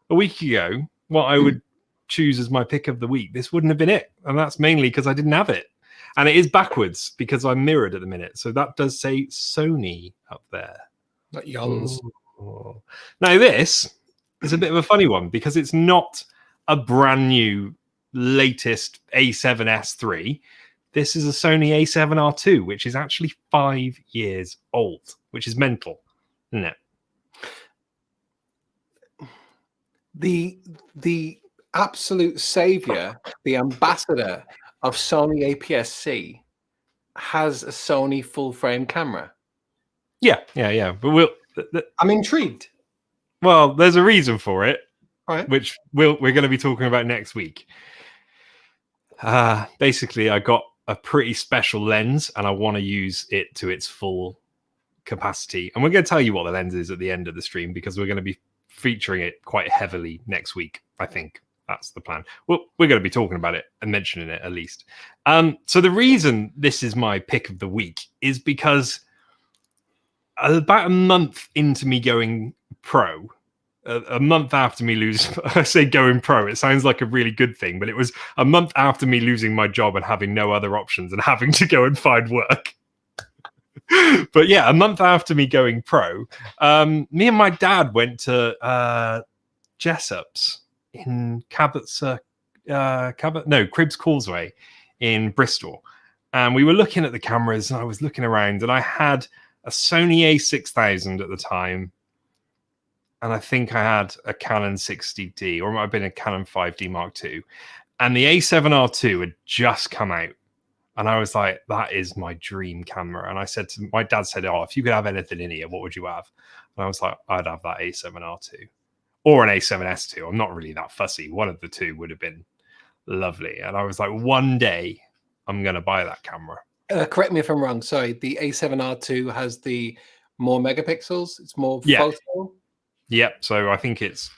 a week ago what I would choose as my pick of the week, this wouldn't have been it. And that's mainly because I didn't have it. And it is backwards because I'm mirrored at the minute. So that does say Sony up there. Not Jons. Now this is a bit of a funny one because it's not a brand new latest A7S III. This is a Sony A7R II, which is actually 5 years old, which is mental, isn't it? The absolute savior, the ambassador of Sony APS-C, has a Sony full frame camera. Yeah. But I'm intrigued. well, there's a reason for it, All right. which we're going to be talking about next week. Basically, I got a pretty special lens, and I want to use it to its full capacity. And we're going to tell you what the lens is at the end of the stream, because we're going to be featuring it quite heavily next week. I think that's the plan. Well, we're going to be talking about it and mentioning it at least. So the reason this is my pick of the week is because about a month into me going pro, a month after me losing, I say going pro, it sounds like a really good thing, but it was a month after me losing my job and having no other options and having to go and find work. But yeah, a month after me going pro, me and my dad went to Jessop's in Cribs Causeway in Bristol. And we were looking at the cameras, and I was looking around, and I had a Sony A6000 at the time. And I think I had a Canon 60D, or it might have been a Canon 5D Mark II. And the A7R II had just come out. And I was like, that is my dream camera. And I said to my dad, said, oh, if you could have anything in here, what would you have? And I was like, I'd have that A7R II or an A7S II. I'm not really that fussy. One of the two would have been lovely. And I was like, one day I'm going to buy that camera. Correct me if I'm wrong. Sorry, the A7R II has the more megapixels. It's more photo. Yep. So I think it's,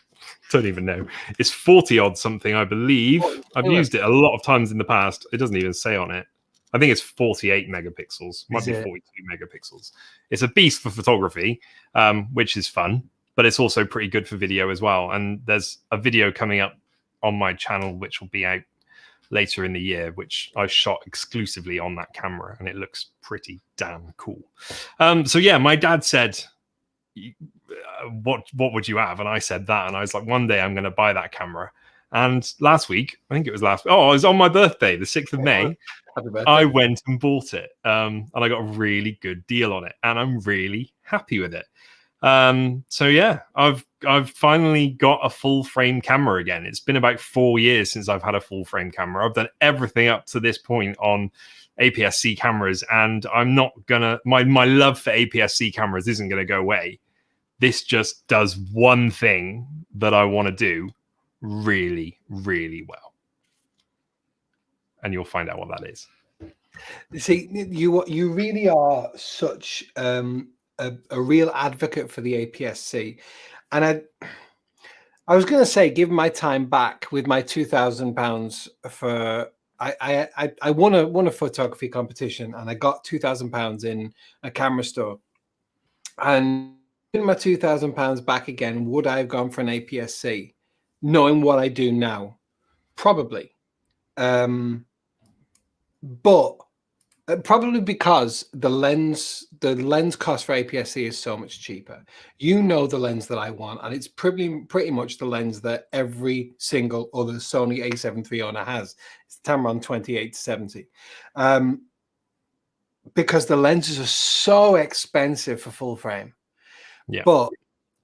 don't even know. It's 40 odd something, I believe. I've used it a lot of times in the past. It doesn't even say on it. I think it's 48 megapixels. Might be 42 megapixels. It's a beast for photography, which is fun, but it's also pretty good for video as well. And there's a video coming up on my channel, which will be out later in the year, which I shot exclusively on that camera, and it looks pretty damn cool. So yeah, my dad said, what would you have? And I said that, and I was like, one day I'm going to buy that camera. And last week, I think it was it was on my birthday, the 6th of May, I went and bought it. And I got a really good deal on it, and I'm really happy with it. So yeah, I've finally got a full frame camera again. It's been about 4 years since I've had a full frame camera. I've done everything up to this point on APS-C cameras, and I'm not gonna, my love for APS-C cameras isn't gonna go away. This just does one thing that I want to do really, really well. And you'll find out what that is. See, you really are such a real advocate for the APS-C. And I was going to say, give my time back with my £2,000 for, I won a photography competition, and I got £2,000 in a camera store. And my £2,000 back again, would I have gone for an APS-C, knowing what I do now? Probably. But probably because the lens cost for APS-C is so much cheaper. You know the lens that I want, and it's pretty much the lens that every single other Sony A7 III owner has. It's the Tamron 28-70. Because the lenses are so expensive for full frame. Yeah. But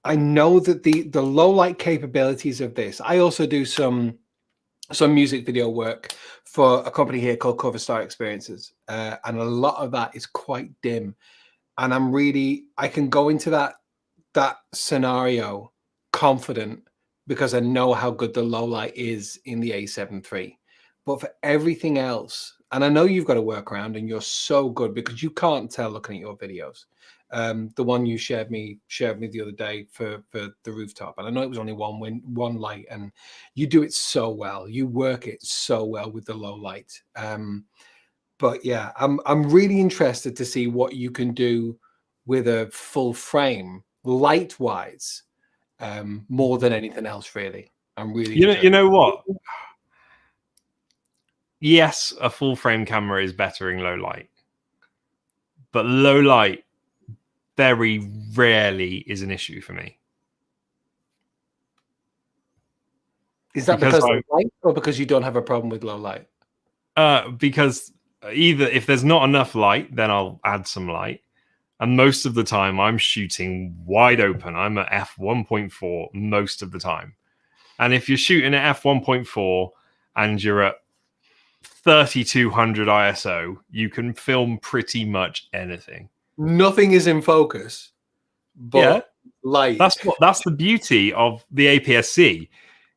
I know that the low light capabilities of this. I also do some music video work for a company here called Cover Star Experiences, and a lot of that is quite dim. And I can go into that scenario confident because I know how good the low light is in the A7 III. But for everything else, and I know you've got to work around, and you're so good because you can't tell looking at your videos. The one you shared me the other day for the rooftop, and I know it was only one light, and you do it so well. You work it so well with the low light. But yeah, I'm really interested to see what you can do with a full frame, light wise, more than anything else. Really, I'm really. You know what? Yes, a full frame camera is better in low light, but low light very rarely is an issue for me. Is that because of light, or because you don't have a problem with low light? Because either if there's not enough light, then I'll add some light. And most of the time, I'm shooting wide open. I'm at f1.4 most of the time. And if you're shooting at f1.4 and you're at 3200 ISO, you can film pretty much anything. Nothing is in focus, but light. That's the beauty of the APS-C,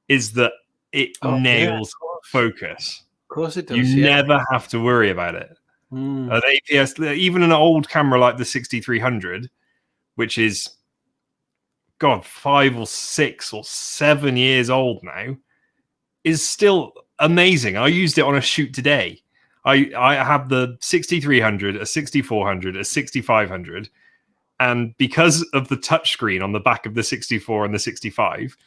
is that it nails focus. Of course it does. You never have to worry about it. An APS, even an old camera like the 6300, which is 5 or 6 or 7 years old now, is still amazing. I used it on a shoot today. I have the 6300, a 6400, a 6500, and because of the touchscreen on the back of the 64 and the 65,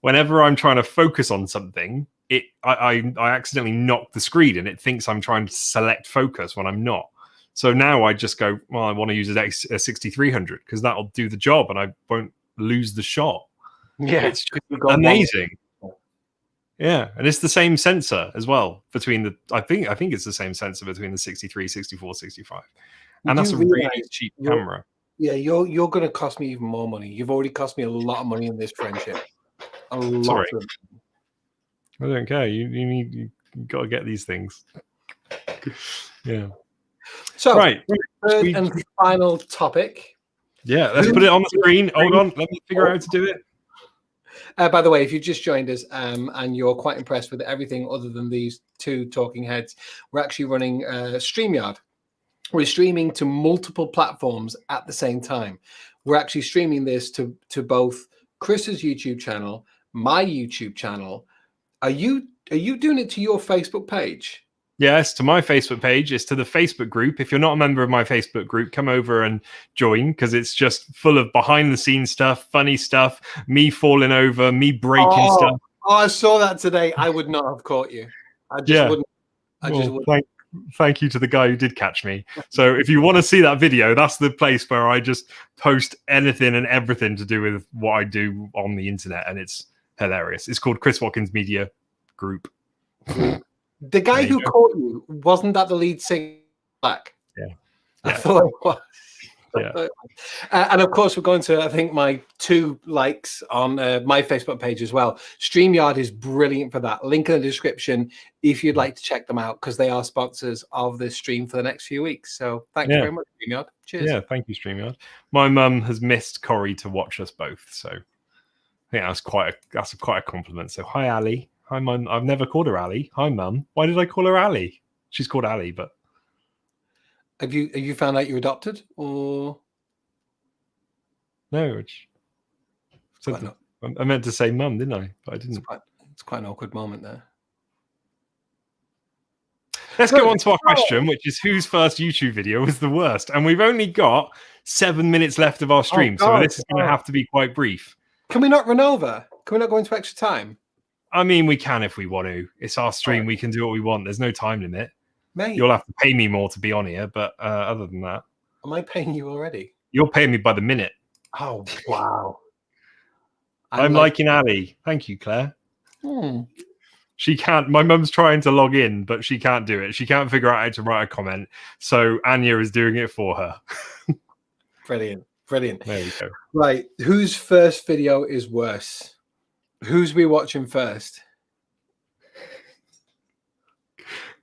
whenever I'm trying to focus on something, I accidentally knock the screen and it thinks I'm trying to select focus when I'm not. So now I just go, well, I want to use a 6300 because that'll do the job and I won't lose the shot. Yeah, it's amazing. Yeah, and it's the same sensor as well between the. I think it's the same sensor between the 63, 64, 65, and that's a really cheap camera. Yeah, you're going to cost me even more money. You've already cost me a lot of money in this friendship. A lot. I don't care. You got to get these things. Yeah. So, right. Third and final topic. Yeah, let's put it on the screen. Hold on. Let me figure out how to do it. By the way, if you just joined us and you're quite impressed with everything other than these two talking heads, we're actually running StreamYard. We're streaming to multiple platforms at the same time. We're actually streaming this to both Chris's YouTube channel, my YouTube channel. Are you doing it to your Facebook page? Yes, to my Facebook page. It's to the Facebook group. If you're not a member of my Facebook group, come over and join, because it's just full of behind the scenes stuff, funny stuff, me falling over, me breaking stuff. Oh, I saw that today. I would not have caught you. I just wouldn't. I just wouldn't. Thank you to the guy who did catch me. So if you want to see that video, that's the place where I just post anything and everything to do with what I do on the internet, and it's hilarious. It's called Chris Watkins Media Group. The guy who caught you, wasn't that the lead singer? Black. Yeah. I thought it was. Yeah. And of course, we're going to, I think, my 2 likes on my Facebook page as well. StreamYard is brilliant for that. Link in the description if you'd like to check them out, because they are sponsors of this stream for the next few weeks. So thank you very much, StreamYard. Cheers. Yeah, thank you, StreamYard. My mum has missed Corey to watch us both, so I think that's quite a compliment. So hi, Ali. Hi, Mum. I've never called her Ali. Hi, Mum. Why did I call her Ali? She's called Ali, but have you found out you're adopted, or no? I meant to say Mum, didn't I? But I didn't. It's quite an awkward moment there. Let's go on to our question, which is whose first YouTube video was the worst? And we've only got 7 minutes left of our stream, so this is going to have to be quite brief. Can we not run over? Can we not go into extra time? I mean, we can if we want to. It's our stream. We can do what we want. There's no time limit. Mate. You'll have to pay me more to be on here, but other than that, am I paying you already? You're paying me by the minute. Oh wow! I'm liking Ali. Thank you, Claire. She can't. My mum's trying to log in, but she can't do it. She can't figure out how to write a comment, so Anya is doing it for her. Brilliant. There you go. Right, whose first video is worse? Who's we watching first?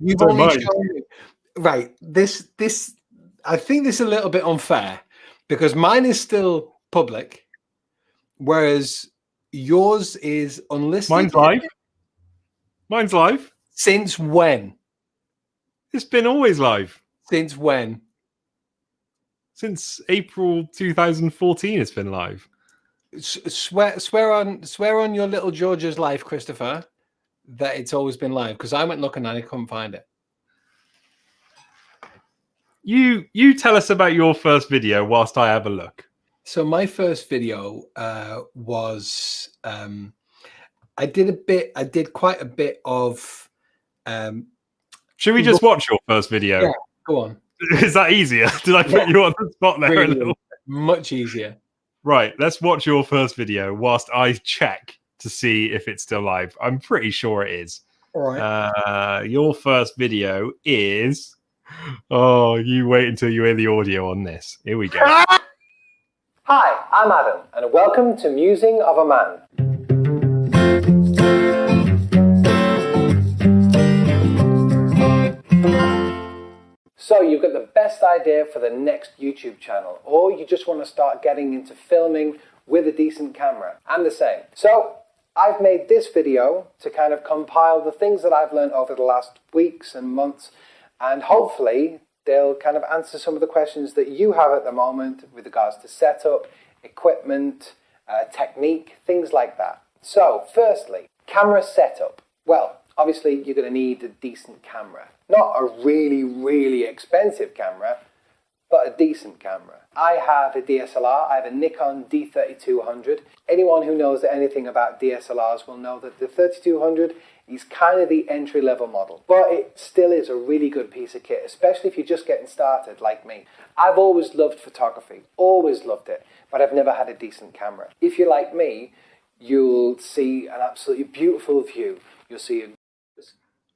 You've only shown me. Right, this I think this is a little bit unfair, because mine is still public, whereas yours is unlisted. Mine's live. Mine's live. Since when? It's been always live. Since when? Since April 2014, it's been live. Swear on your little George's life, Christopher, that it's always been live, because I went looking and I couldn't find it. You tell us about your first video whilst I have a look. So my first video was I did quite a bit of should we just watch your first video? Yeah, go on. Is that easier? Did I put you on the spot there a little? Much easier. Right, let's watch your first video whilst I check to see if it's still live. I'm pretty sure it is. All right. Your first video is Oh, you wait until you hear the audio on this. Here we go. Hi, I'm Adam, and welcome to Musing of a Man. So you've got the best idea for the next YouTube channel, or you just want to start getting into filming with a decent camera. I'm the same. So I've made this video to kind of compile the things that I've learned over the last weeks and months, and hopefully they'll kind of answer some of the questions that you have at the moment with regards to setup, equipment, technique, things like that. So firstly, camera setup. Well, obviously you're going to need a decent camera. Not a really, really expensive camera, but a decent camera. I have a DSLR. I have a Nikon D3200. Anyone who knows anything about DSLRs will know that the 3200 is kind of the entry-level model, but it still is a really good piece of kit, especially if you're just getting started like me. I've always loved photography, always loved it, but I've never had a decent camera. If you're like me, you'll see an absolutely beautiful view. You'll see a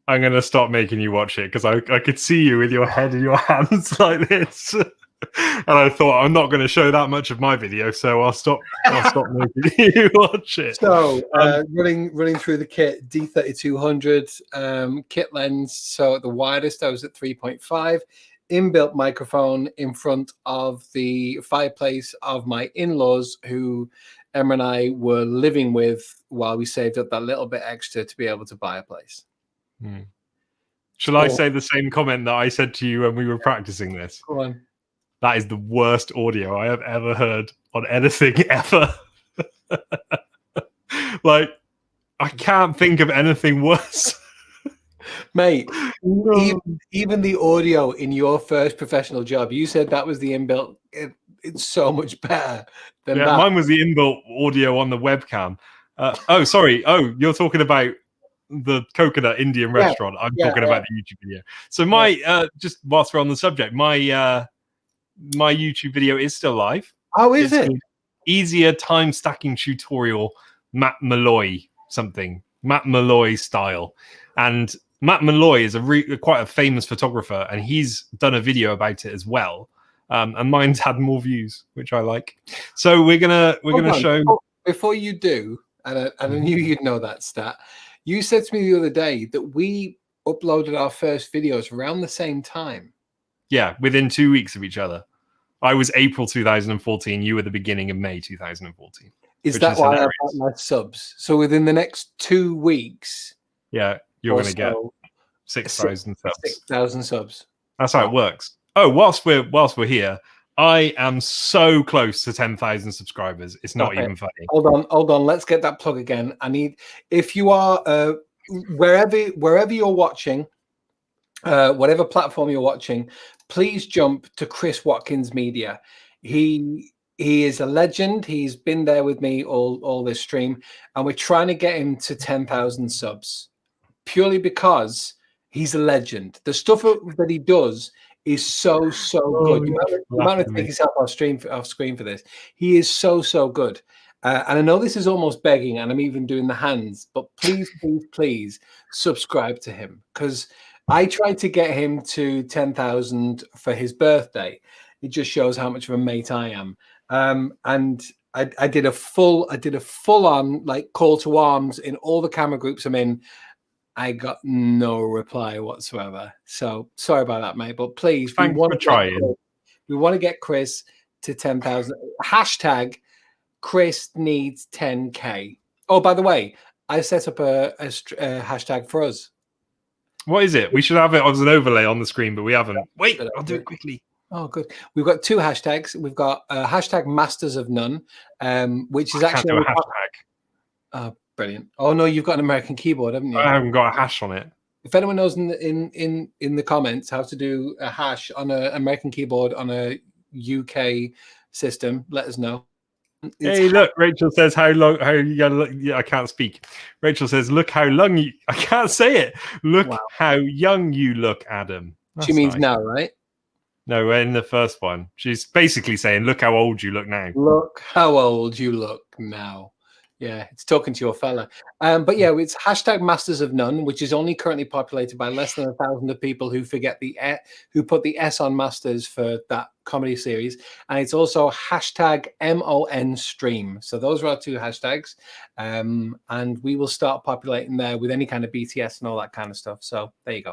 I'm going to stop making you watch it because I could see you with your head in your hands like this. And I thought, I'm not going to show that much of my video, so I'll stop making you watch it. So running through the kit, D3200 kit lens. So at the widest, I was at 3.5. Inbuilt microphone in front of the fireplace of my in-laws, who Emma and I were living with while we saved up that little bit extra to be able to buy a place. Shall I say the same comment that I said to you when we were practicing this? Go on. That is the worst audio I have ever heard on anything ever. Like, I can't think of anything worse. Mate, even the audio in your first professional job, you said that was the inbuilt. It's so much better than that. Mine was the inbuilt audio on the webcam. Oh, sorry. Oh, you're talking about the coconut Indian restaurant. I'm talking about the YouTube video. So my just whilst we're on the subject, my YouTube video is still live. Oh, is it? Easier time stacking tutorial, Matt Malloy style. And Matt Malloy is quite a famous photographer, and he's done a video about it as well. And mine's had more views, which I like. So we're gonna show. Before you do, and I knew you'd know that stat. You said to me the other day that we uploaded our first videos around the same time. Yeah, within 2 weeks of each other. I was April 2014. You were the beginning of May 2014. Is that why I got my subs? So within the next 2 weeks, yeah, you're going to get 6,000 subs. 6,000 subs. That's how it works. Oh, whilst we're here, I am so close to 10,000 subscribers. It's not even funny. Hold on. Let's get that plug again. I need, if you are wherever you're watching, whatever platform you're watching, please jump to Chris Watkins Media. He is a legend. He's been there with me all this stream, and we're trying to get him to 10,000 subs purely because he's a legend. The stuff that he does is so good. You might have to take yourself off screen for this. He is so good. And I know this is almost begging, and I'm even doing the hands, but please subscribe to him, because I tried to get him to 10,000 for his birthday. It just shows how much of a mate I am. And I did a full on like call to arms in all the camera groups I'm in. I got no reply whatsoever. So sorry about that, mate. But please, thanks for trying. We want to get Chris to 10,000. Hashtag Chris needs 10K. Oh, by the way, I set up a hashtag for us. What is it? We should have it as an overlay on the screen, but we haven't. Wait, I'll do it quickly. Oh, good. We've got two hashtags. We've got hashtag Masters of None, which is actually a hashtag. Oh, brilliant. Oh no, you've got an American keyboard, haven't you? I haven't got a hash on it. If anyone knows in the comments how to do a hash on an American keyboard on a UK system, let us know. Hey, look, Rachel says how you gotta look. Yeah, I can't speak. Rachel says, look how long you, I can't say it. Look how young you look, Adam. That's she means nice. now, right? No, we're in the first one. She's basically saying, look how old you look now. Look how old you look now. Yeah, it's talking to your fella. But yeah, it's hashtag Masters of None, which is only currently populated by less than 1,000 of people who forget who put the S on Masters for that comedy series. And it's also hashtag MON Stream. So those are our two hashtags. And we will start populating there with any kind of BTS and all that kind of stuff. So there you go.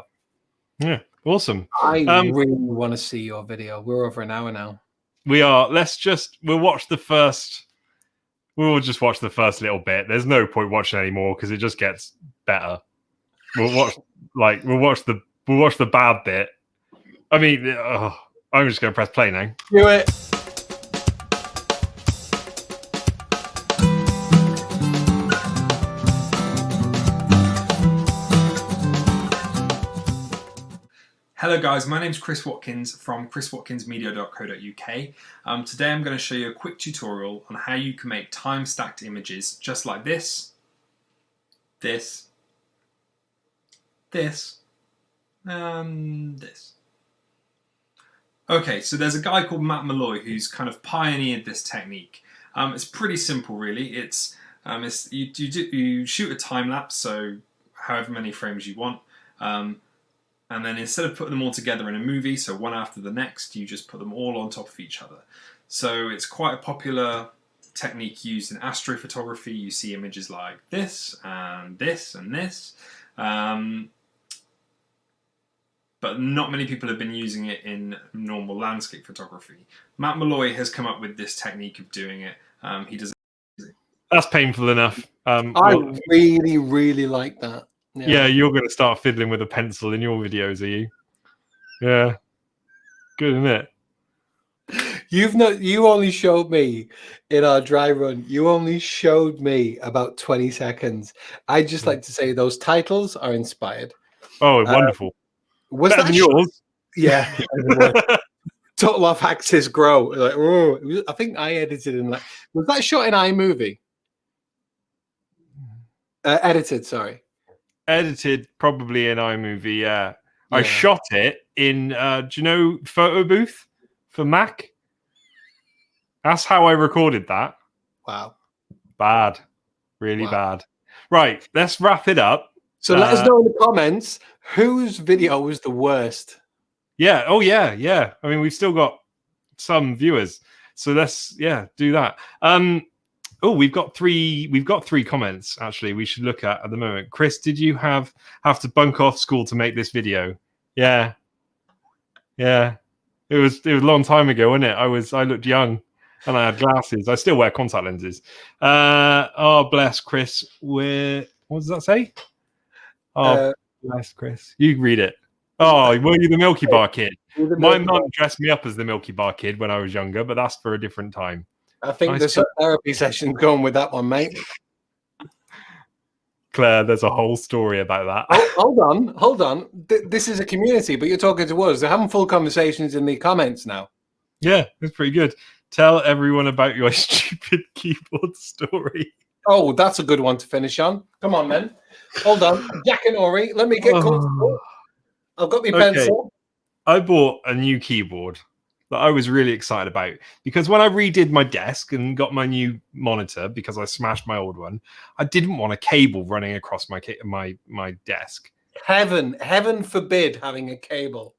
Yeah, awesome. I really want to see your video. We're over an hour now. We are. We'll watch the first. We'll just watch the first little bit. There's no point watching anymore because it just gets better. We'll watch the bad bit. I mean, I'm just going to press play now. Do it. Hello guys, my name's Chris Watkins from chriswatkinsmedia.co.uk. Today I'm going to show you a quick tutorial on how you can make time-stacked images just like this, and this. Okay, so there's a guy called Matt Malloy who's kind of pioneered this technique. It's pretty simple really. You shoot a time lapse, so however many frames you want. And then instead of putting them all together in a movie, so one after the next, you just put them all on top of each other. So it's quite a popular technique used in astrophotography. You see images like this, and this, and this. But not many people have been using it in normal landscape photography. Matt Malloy has come up with this technique of doing it. He does. That's painful enough. I really, really like that. Yeah, you're going to start fiddling with a pencil in your videos, are you? Yeah. Good, isn't it? You only showed me in our dry run, you only showed me about 20 seconds. I just like to say those titles are inspired. Oh, wonderful. Was better that than yours? Yeah. Total off axis grow. Like, oh, I think I edited in like, was that shot in iMovie? Edited, sorry. Edited probably in iMovie, yeah. I shot it in, do you know Photo Booth for Mac? That's how I recorded that. Wow. Bad. Really bad. Right, let's wrap it up. So let us know in the comments whose video was the worst. Yeah, oh yeah. I mean, we've still got some viewers. So let's, do that. Oh, we've got three comments actually we should look at the moment. Chris, did you have to bunk off school to make this video? Yeah. It was a long time ago, wasn't it? I looked young and I had glasses. I still wear contact lenses. Oh, bless Chris. What does that say? Oh, bless Chris. You read it. Oh, were you the Milky Bar kid? My mum dressed me up as the Milky Bar kid when I was younger, but that's for a different time. I think there's a therapy session going with that one, mate. Claire, there's a whole story about that. Oh, hold on. This is a community, but you're talking to us. They're having full conversations in the comments now. Yeah, it's pretty good. Tell everyone about your stupid keyboard story. Oh, that's a good one to finish on. Come on, then. Hold on. Jack and Ori, let me get comfortable. I've got my pencil. I bought a new keyboard that I was really excited about because when I redid my desk and got my new monitor because I smashed my old one, I didn't want a cable running across my desk. Heaven forbid having a cable.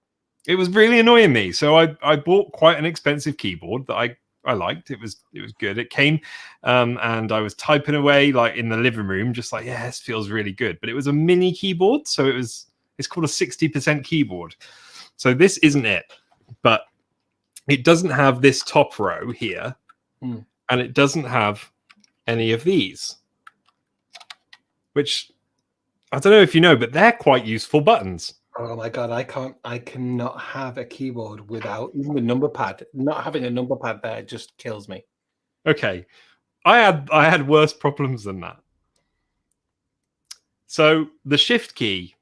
It was really annoying me. So I bought quite an expensive keyboard that I liked. It was good. It came and I was typing away like in the living room, just like, this feels really good. But it was a mini keyboard, so it's called a 60% keyboard. So this isn't it, but it doesn't have this top row here, and it doesn't have any of these, which I don't know if you know, but they're quite useful buttons. Oh my God, I cannot have a keyboard without even a number pad. Not having a number pad there just kills me. Okay. I had worse problems than that. So the shift key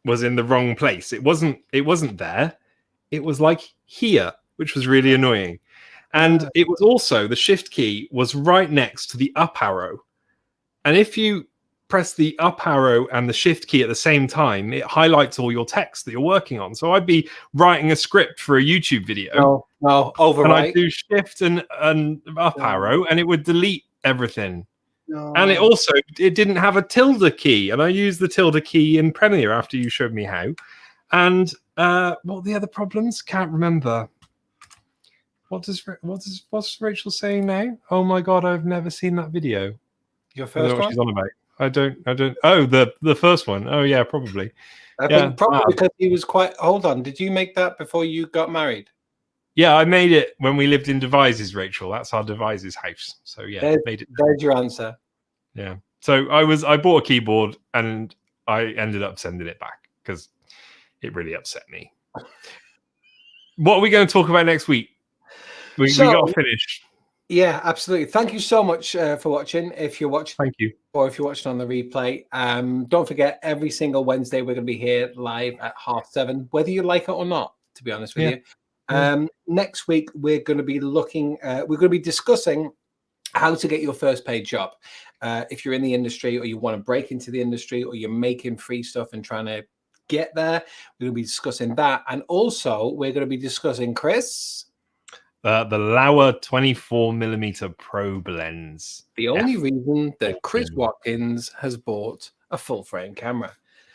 was in the wrong place. It wasn't there. It was like here, which was really annoying. And it was also, the shift key was right next to the up arrow. And if you press the up arrow and the shift key at the same time, it highlights all your text that you're working on. So I'd be writing a script for a YouTube video. No, overwrite. And I'd do shift and up arrow, and it would delete everything. And it didn't have a tilde key, and I used the tilde key in Premiere after you showed me how. And what were the other problems? Can't remember. What's Rachel saying now? Oh my god, I've never seen that video. Your I don't know first what one? she's on about. I don't. Oh, the first one. Oh yeah, probably. I think probably because he was quite. Hold on, did you make that before you got married? Yeah, I made it when we lived in Devizes, Rachel. That's our Devizes house. So yeah, made it. There's your answer. Yeah. So I bought a keyboard and I ended up sending it back because it really upset me. What are we going to talk about next week? We got to finish. Yeah, absolutely. Thank you so much for watching. If you're watching, thank you. Or if you're watching on the replay, don't forget every single Wednesday we're going to be here live at 7:30, whether you like it or not. To be honest with you, next week we're going to be we're going to be discussing how to get your first paid job. If you're in the industry or you want to break into the industry or you're making free stuff and trying to get there, we're going to be discussing that. And also we're going to be discussing, Chris, the Lauer 24mm probe lens. The only reason that Chris Watkins has bought a full frame camera,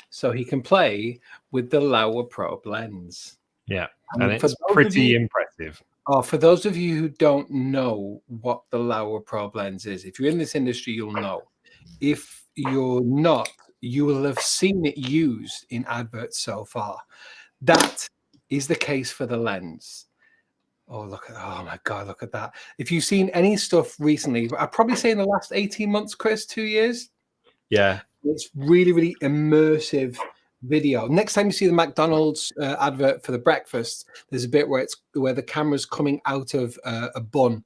so he can play with the Lauer probe lens. Yeah, and it's pretty impressive. Oh, for those of you who don't know what the Lauer probe lens is, if you're in this industry, you'll know. If you're not, you will have seen it used in adverts so far. That is the case for the lens. Oh, oh my God, look at that. If you've seen any stuff recently, I'd probably say in the last 18 months, Chris, 2 years. Yeah. It's really, really immersive video. Next time you see the McDonald's advert for the breakfast, there's a bit where the camera's coming out of a bun.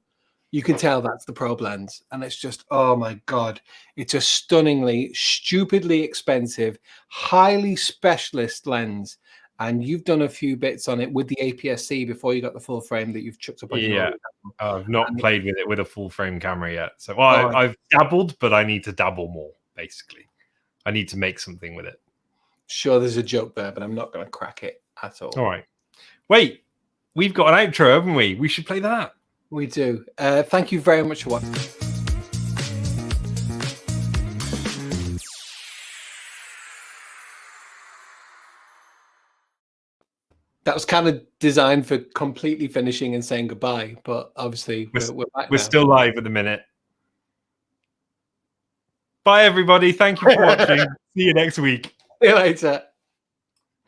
You can tell that's the probe lens. And it's just, oh my God, it's a stunningly, stupidly expensive, highly specialist lens. And you've done a few bits on it with the APS-C before you got the full frame that you've chucked up on your own. I've not played with it with a full frame camera yet. So I've dabbled, but I need to dabble more, basically. I need to make something with it. Sure, there's a joke there, but I'm not going to crack it at all. All right. Wait, we've got an outro, haven't we? We should play that. We do. Thank you very much for watching. That was kind of designed for completely finishing and saying goodbye, but obviously we're back We're now. still live at the minute. Bye, everybody. Thank you for watching. See you next week. See you later.